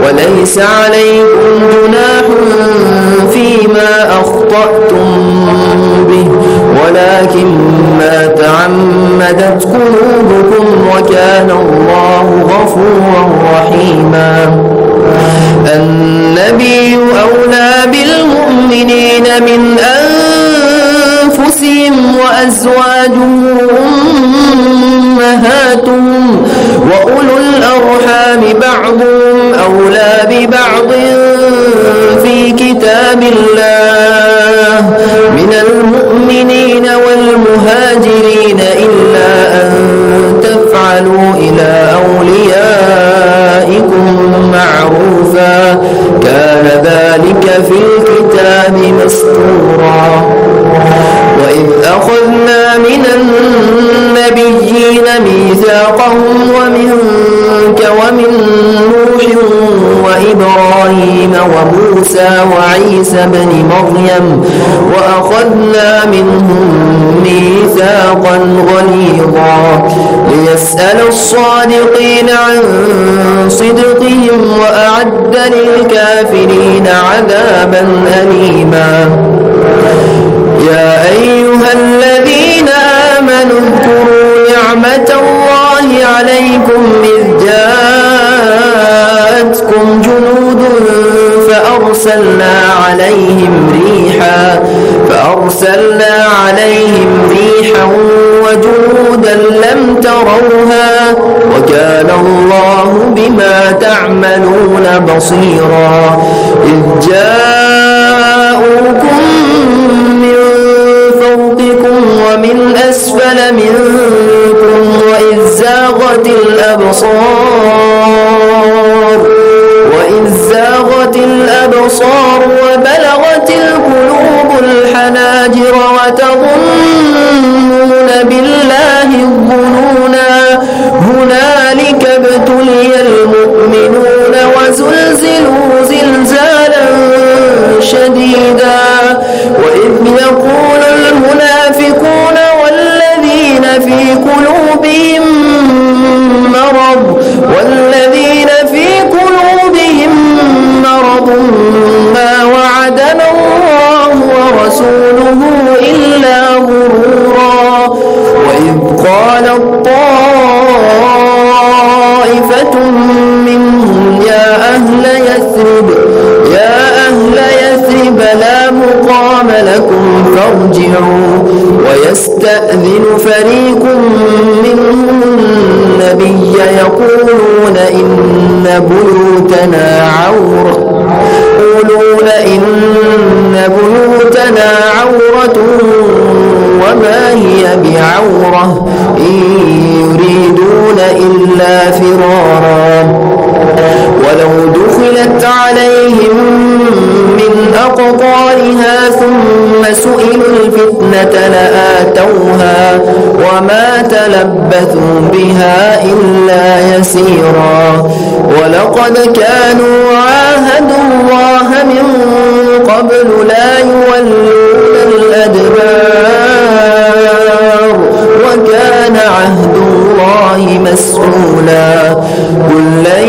وليس عليكم جناح فيما أخطأتم به ولكن ما تعمدت قلوبكم وكان الله غفورا رحيما. النبي أولى بالمؤمنين من أنفسهم وأزواجه أمهاتهم وأولو الأرحام بعضهم أولى ببعض في كتاب الله من المؤمنين والمهاجرين إلا أن تفعلوا إلى أوليائكم معروفا كان ذلك في الكتاب مسطورا. وإذ أخذنا من النبيين ميثاقهم ومنك ومن نوح وإبراهيم وموسى وعيسى بن مريم وأخذنا منهم ميثاقا غليظا ليسأل الصادقين عن صدقهم وأعد للكافرين عذابا أليما. يا أيها الذين آمنوا اذكروا نعمة الله عليكم إذ جاءتكم جنود فأرسلنا عليهم ريحا وجنودا لم تروها وكان الله بما تعملون بصيرا. إذ جاءوكم من فوقكم ومن أسفل منكم وإذ زاغت الأبصار وبلغت القلوب الحناجر وتظنون بالله الظنونا. هنالك ابتلي المؤمنون وزلزلوا زلزالا شديدا. وإذ يقول المنافقون والذين في قلوبهم مرض ما وعدنا الله ورسوله إلا غرورا. وإذ قالت طائفة منهم يا أهل يثرب لا مقام لكم فارجعوا. ويستأذن فريق منهم النبي يقولون إن بيوتنا عورة وما هي بعورة إن يريدون إلا فرارا ولو دخلت عليهم من أقطارها ثم سئلوا الفتنة لآتوها وما تلبثوا بها إلا يسيرا ولقد كانوا عاهدوا الله من قبل لا يولون الأدبار وكان عهد الله مسؤولا قل لن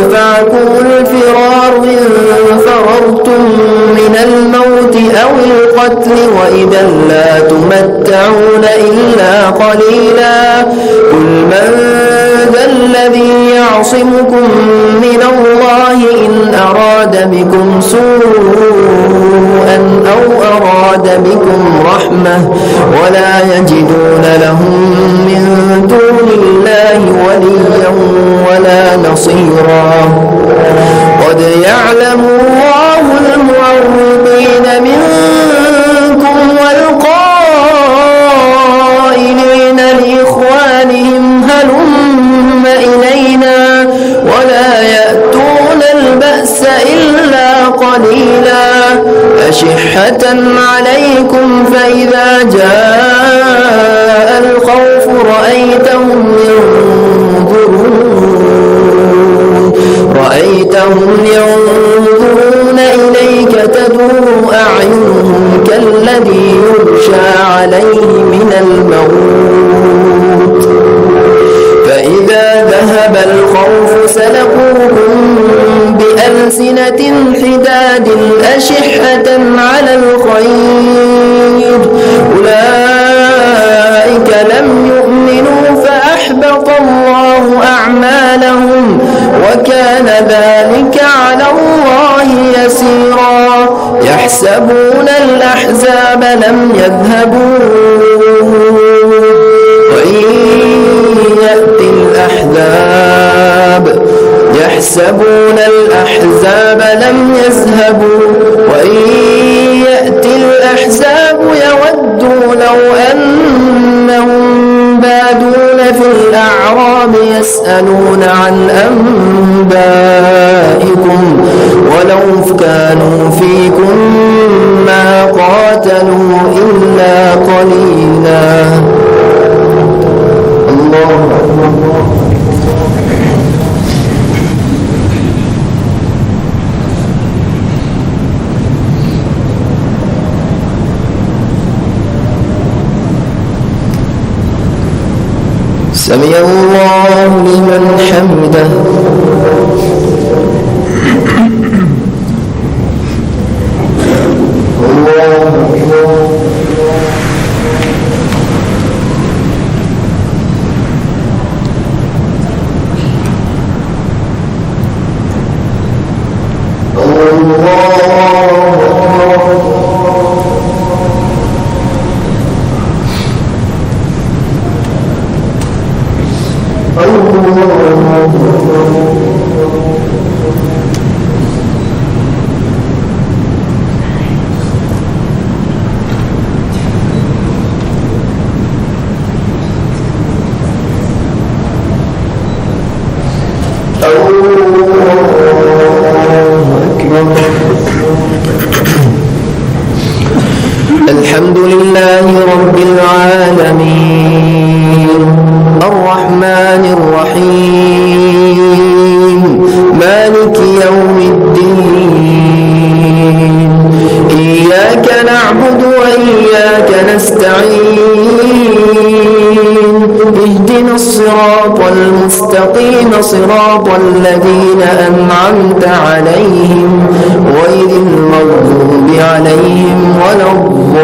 ينفعكم الفرار إن فررتم من الموت أو القتل وإذا لا تمتعون إلا قليلا قل من ذا الذي يعصمكم من الله إن أراد بكم سوءا أو أراد بكم رحمة ولا يجدون لهم من دون الله وليا ولا نصيرا قد يعلم الله المعوقين منكم والقائلين لإخوانهم هلم إلينا ولا يأتون البأس إلا قليلا أشحة عليكم فإذا جاء الخوف رأيتهم ينظرون إليك تدور أعينهم كالذي يغشى عليه من الموت فإذا ذهب الخوف سلقوكم بألسنة حداد أشحة على الخير أولئك لم يؤمنوا فأحبط الله أعمالهم وكان ذلك على الله يسيرا يحسبون الأحزاب لم يذهبوا وإن يأتي الأحزاب يحسبون الأحزاب لم يذهبوا وإن يأتي الأحزاب يودوا لو أنهم بادون في الأعراب يسألون عن أنبائكم ولو كانوا فيكم ما قاتلوا إلا قليلا الله أكبر سمع الله لمن حمده الحمد لله رب العالمين الرحمن الرحيم مالك يوم الدين إياك نعبد وإياك نستعين اهدنا الصراط المستقيم صراط الذين أنعمت عليهم غير المغضوب عليهم ولا الضالين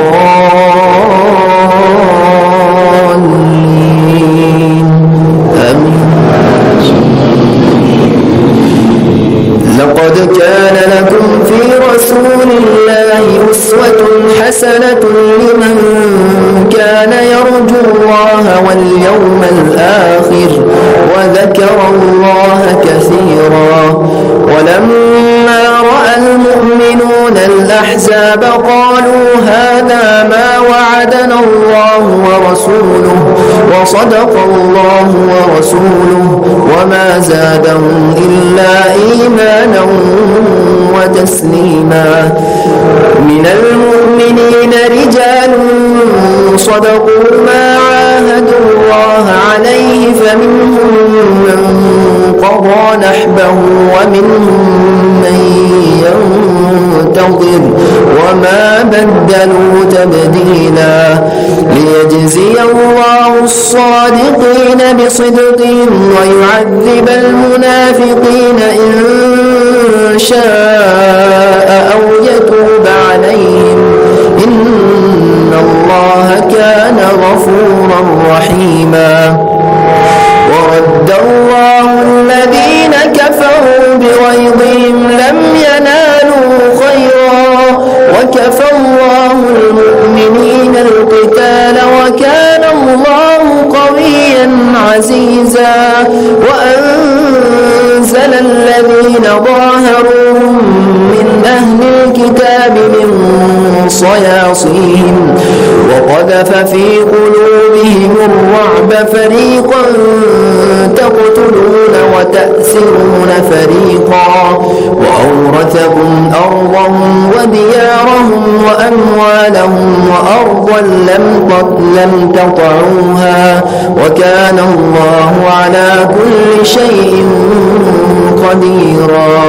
آمين. لقد كان لكم في رسول الله أسوة حسنة لمن كان يرجو الله واليوم الآخر وذكر الله كثيرا ولما رأى المؤمنون الأحزاب قالوا هذا ما وعد وعدنا الله ورسوله وصدق الله ورسوله وما زادهم إلا إيمانا وتسليما. من المؤمنين رجال صدقوا ما عاهدوا الله عليه فمنهم من قضى نحبه ومنهم من ينتظر وما بدلوا تبديلا. ليجزي الله الصادقين بصدقهم ويعذب المنافقين إن شاء أو يتوب عليهم إن الله كان غفورا رحيما. ورد الله الذين كفروا بغيظهم لم ينالوا خيرا وكفى الله المؤمنين القتال وكان الله قويا عزيزا. وأنزل الذين ظاهروهم من أهل الكتاب من صياصيهم وقذف في قلوبهم الرعب فريقا تقتلون وتأسرون فريقا وأورثكم أرضهم وديارهم وأموالهم وأرضا لم تطعوها وكان الله على كل شيء قديرا.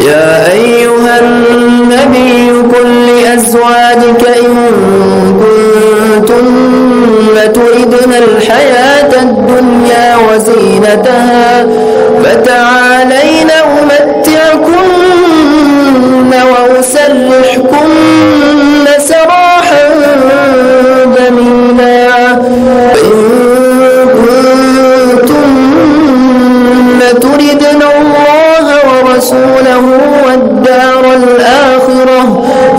يا أيها النبي قل لأزواجك إن كنتن تردن الحياة الدنيا وزينتها فتعالين أمتعكن وأسرحكن سراحا جميلا. فإن كنتن تردن الله ورسوله والدار الآخرة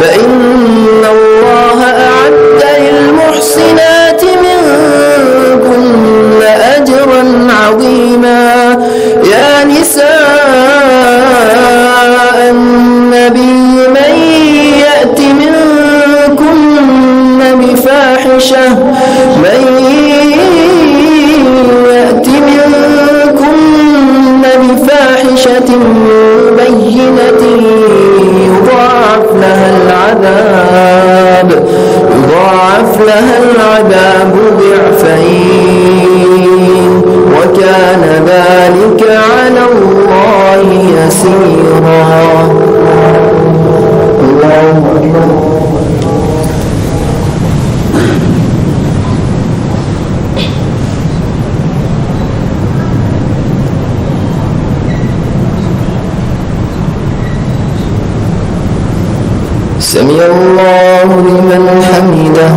فإن الله أعد للمحسنات منكن أجرا عظيما. يا نساء النبي من يأت منكن بفاحشة بينة يضاعف لها العذاب ضعفين وكان ذلك على الله يسيرا. الله أكبر. سمع الله لمن حمده.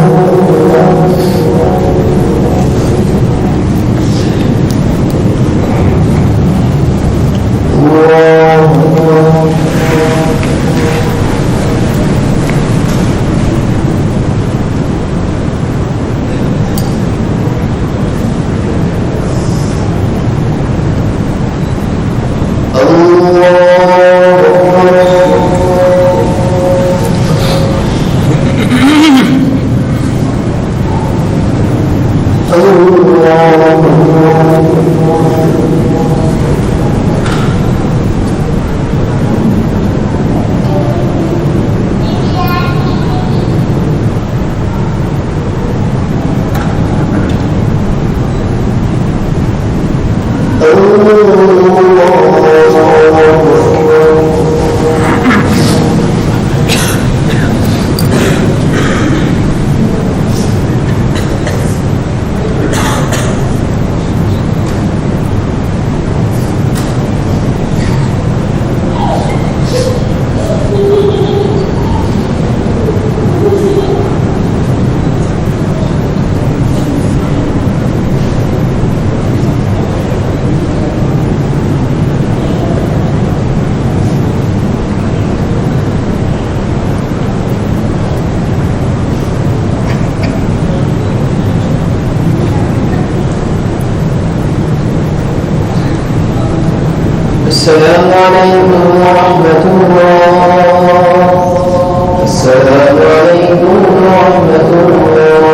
السلام عليكم ورحمة الله. السلام عليكم ورحمة الله.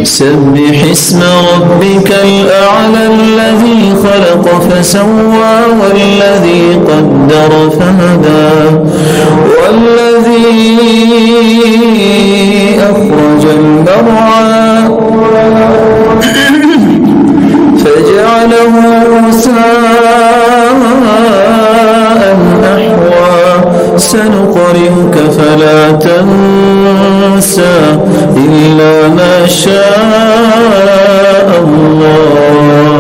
سبح اسم ربك الأعلى الذي خلق فسوى والذي قدر فهدى والذي أخرج المرعى فجعله غثاء أحوى سنقرئك فلا تنسى إلا ما شاء الله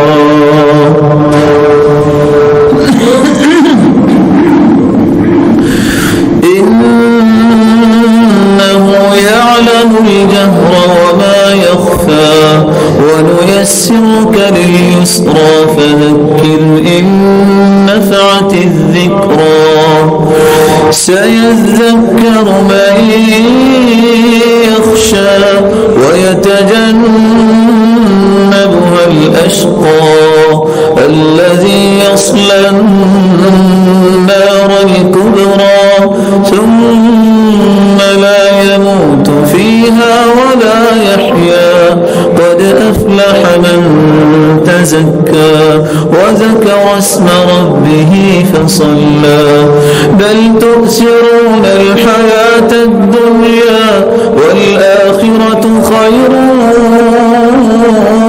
إنه يعلم الجهر وما يخفى ونيسرك لليسرى فذكر إن نفعت الذكرى سيذكر من يخشى ويتجنبها الأشقى الذي يصلى النار الكبرى ثم لا يموت فيها ولا يحيا قد أفلح من تزكى وذكر اسم ربه فصلى بل تؤثرون الحياة الدنيا والآخرة خير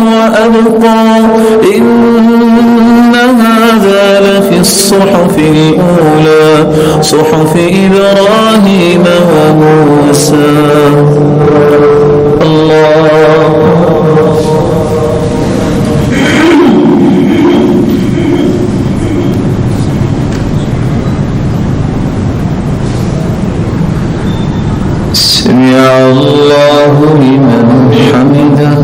وأبقى إن هذا لفي الصحف الأولى صحف إبراهيم وموسى. الله سمع الله لمن حمده.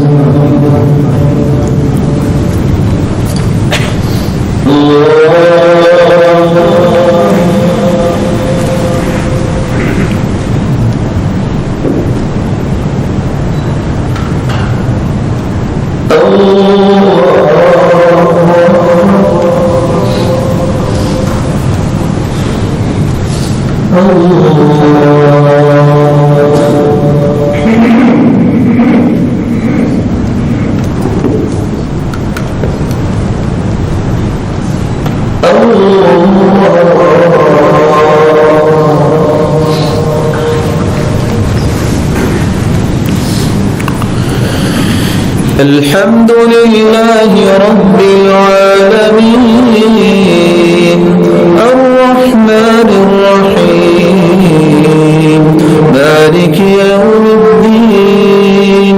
الحمد لله رب العالمين الرحمن الرحيم مالك يوم الدين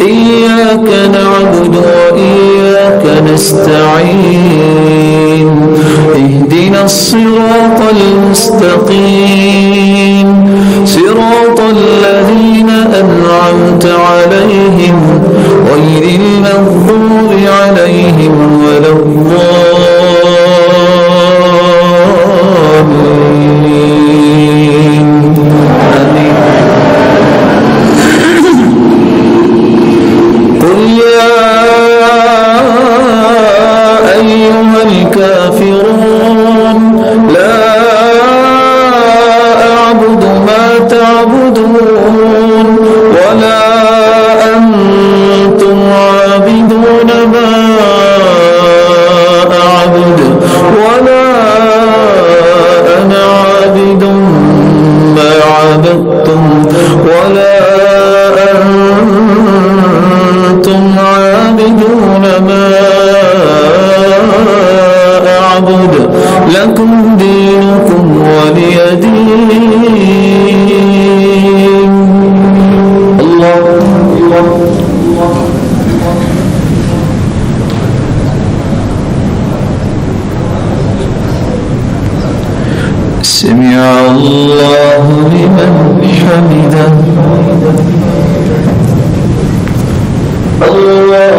إياك نعبد وإياك نستعين اهدنا الصراط المستقيم صراط الذين أنعمت عليهم غير المغضوب عليهم ولا الضالين آمين. قل يا أيها الكافرون لا أعبد ما تعبدون ولا أنتم عابدون ما أعبد ولا أنا عابد ما عبدتم ولا أنتم عابدون ما أعبد لكم دينكم ولي دين. الله سمع الله لمن حمده. الله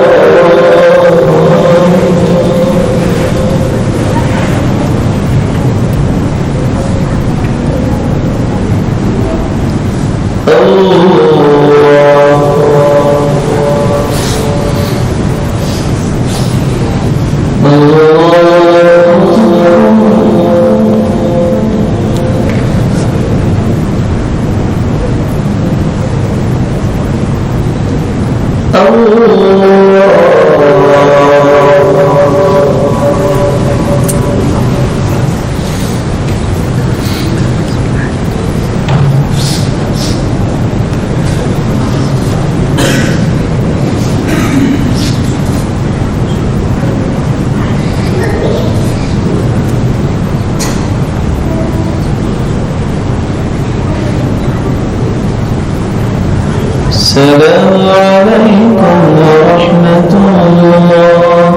السلام عليكم ورحمة الله.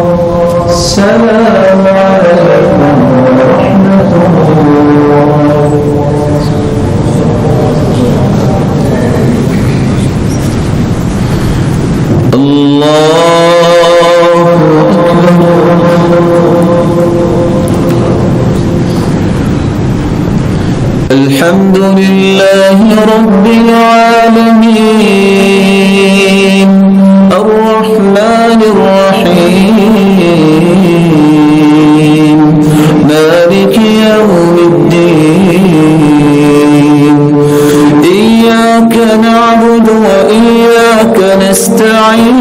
السلام عليكم ورحمة الله. الله أكبر. الحمد لله رب العالمين الرحمن الرحيم مالك يوم الدين إياك نعبد وإياك نستعين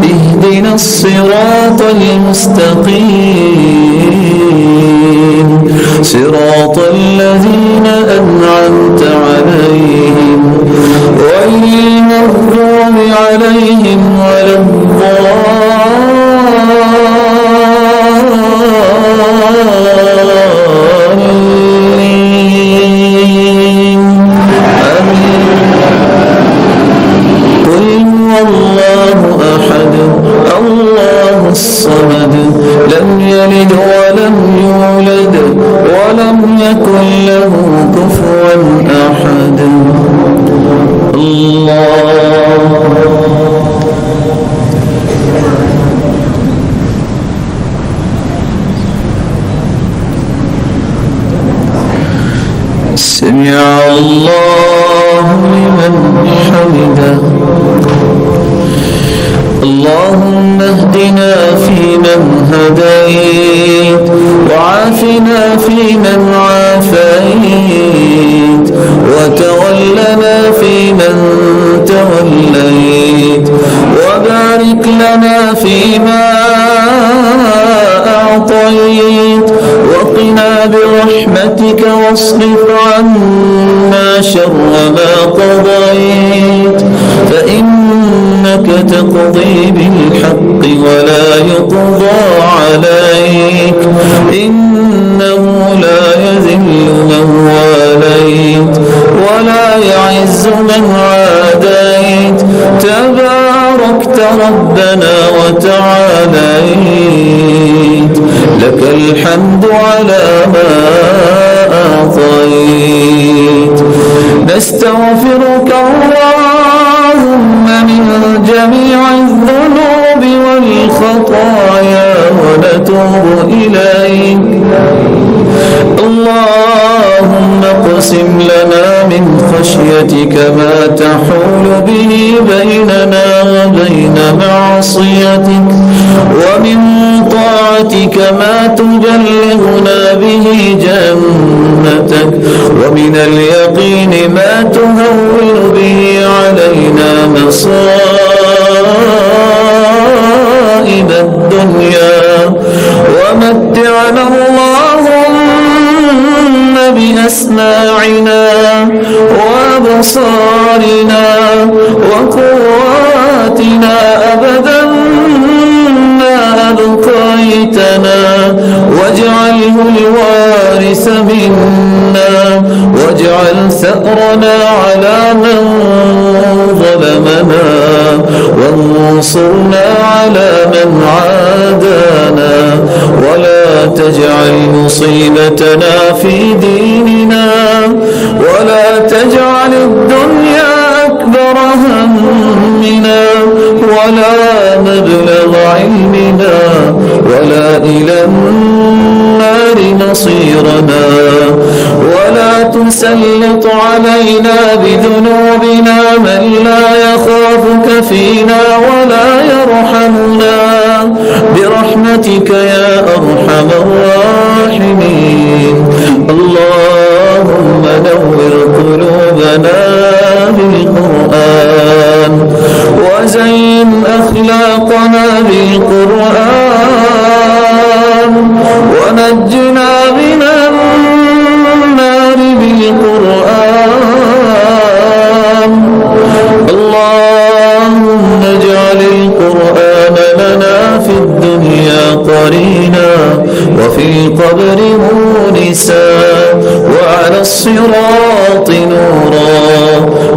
اهدنا الصراط المستقيم صراط الذين أنعمت عليهم غير المغضوب عليهم ولا الضالين آمين. قل هو الله أحد الله الصمد لم يلد ولم يولد ولم يكن له كفوا أحد. الله سمع الله لمن حمده. اللهم اهدنا فيمن هديت وعافنا فيمن عافيت وتولنا فيمن توليت وبارك لنا فيما أعطيت وقنا برحمتك واصرف عنا شر ما قضيت فإن ولا يقضى عليك، إنه لا يذل من واليت ولا يعز من عاديت، تباركت ربنا وتعاليت، لك الحمد على ما أعطيت. نستغفرك اللهم من جميع الذنوب والخطايا ونتوب إليك. اللهم اقسم لنا من خشيتك ما تحول به بيننا وبين معصيتك، ومن طاعتك ما تبلغنا به جنتك، ومن اليقين ما تهون به علينا مصائب الدنيا، ومتعنا اللهم بأسماعنا وأبصارنا وقواتنا أبدا ما أبقيتنا، واجعله الوارث منا، واجعل ثأرنا على من ظلمنا، وانصرنا على من عادانا، ولا تجعل مصيبتنا في ديننا، ولا تجعل الدنيا أكبر همنا، ولا مبلغ علمنا، ولا إلى النار مصيرنا، ولا تسلط علينا بذنوبنا من لا يخافك فينا ولا يرحمنا، برحمتك يا أرحم الراحمين. اللهم نور قلوبنا بالقرآن، وزين أخلاقنا بالقرآن، ونجنا من النار بالقرآن. اللهم اجعل القرآن لنا في الدنيا قرينا، وفي القبر مونسا، وعلى الصراط نورا،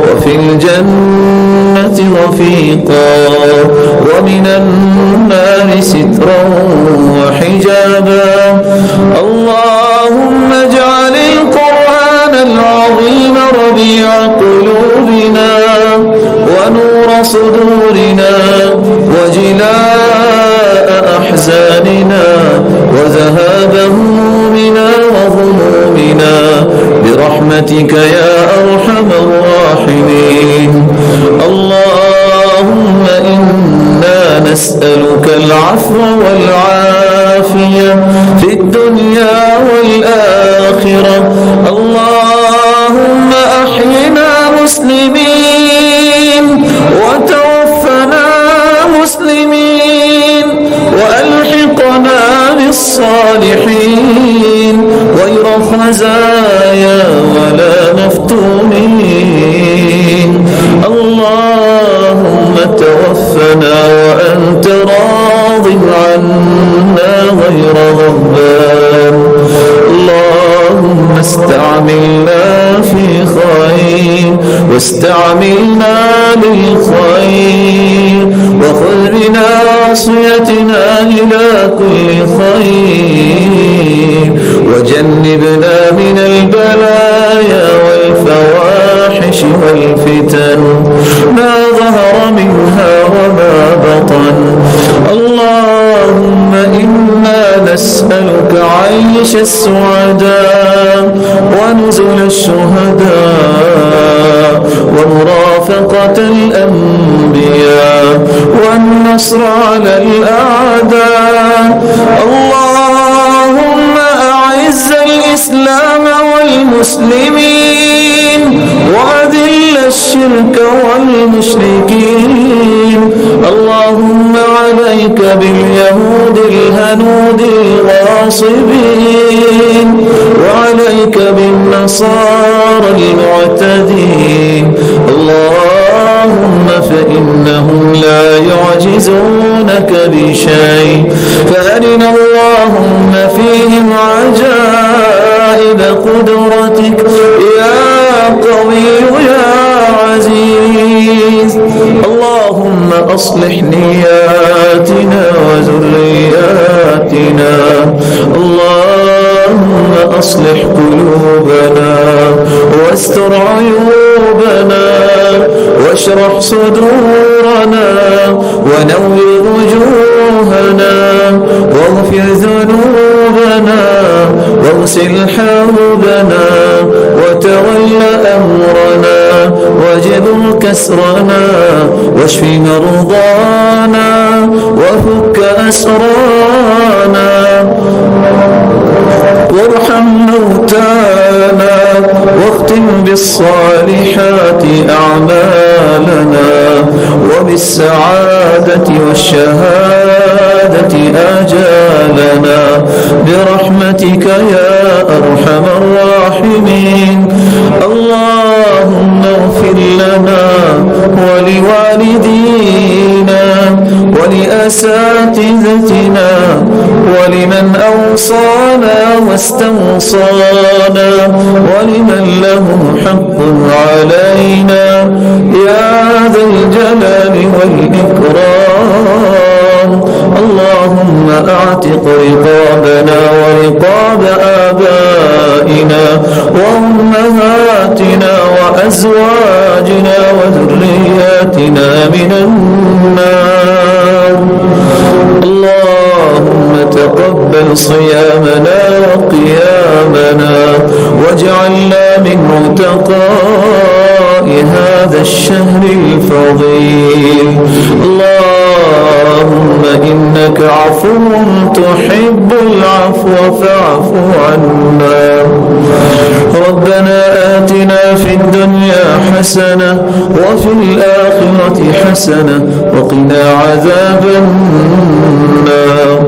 وفي الجنة رفيقا، ومن النار سترا وحجابا. اللهم اجعل القرآن العظيم ربيع قلوبنا، ونور صدورنا، وجلاء أحزاننا، وذهاب همومنا وغمومنا، برحمتك يا أرحم الراحمين. اللهم إنا نسألك العفو والعافية في الدنيا والآخرة. اللهم أحينا مسلمين، وتوفنا مسلمين، وألحقنا بالصالحين غير خزايا ولا مفتونين. اللهم توفنا وأنت راض عنا غير غضبان. اللهم استعملنا في خير، واستعملنا للخير، وخذ بناصيتنا إلى كل خير، وجنبنا من البلايا والفواحش والفتن ما ظهر منها وما بطن. اللهم إنا نسألك عيش السعداء، ونزل الشهداء، ومرافقة الأنبياء، والنصر على الأعداء. اللهم أعز الإسلام والمسلمين، وأذل الشرك والمشركين. اللهم عليك باليهود الهنود الغاصبين، وعليك بالنصارى المعتدين. اللهم اللهم فإنهم لا يعجزونك بشيء، فأرنا اللهم فيهم عجائب قدرتك يا قوي يا عزيز. اللهم أصلح نياتنا وذرياتنا، اللهم أصلح قلوبنا واستر عيوبنا واشرح صدورنا ونور وجوهنا واغفر ذنوبنا واغسل حوبنا وتول أمرنا واجبر كسرنا واشف مرضانا وفك أسرانا وارحم موتانا واختم بالصالحات أعمالنا وبالسعادة والشهادة آجالنا برحمتك يا أرحم الراحمين. اللهم اغفر لنا ولوالدينا ولأساتذتنا ولمن أوصانا واستوصانا ولمن له حق علينا يا ذا الجلال والإكرام. اللهم أعتق رقابنا ورقاب آبائنا وأمهاتنا وأزواجنا وذرياتنا من النار. اللهم تقبل صيامنا وقيامنا واجعلنا من متقاء هذا الشهر الفضيل. اللهم إنك عفو تحب العفو فاعف عنا. ربنا آتنا في الدنيا حسنة وفي الآخرة حسنة وقنا عذاب النار.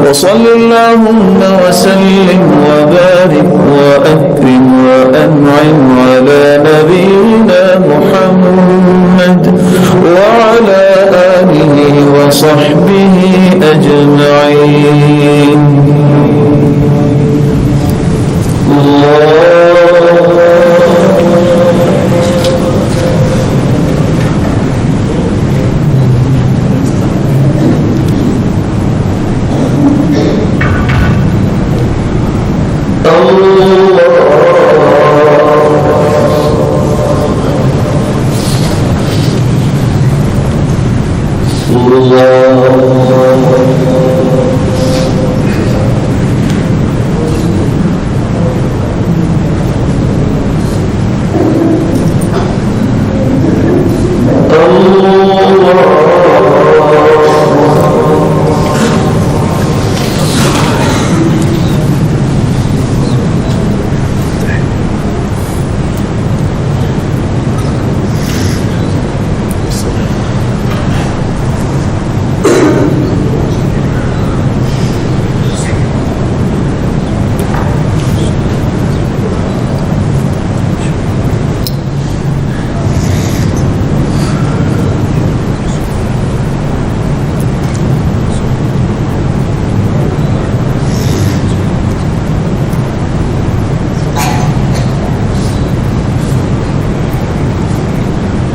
وصل اللهم وسلم وبارك وأكرم وأنعم على نبينا محمد وعلى آله وصحبه أجمعين.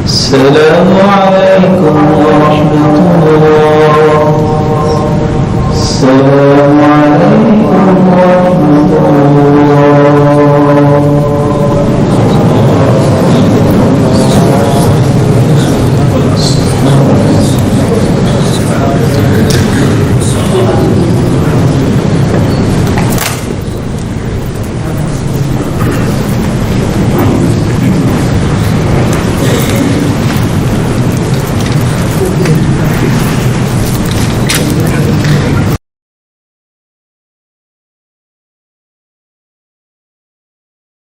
السلام عليكم ورحمة الله.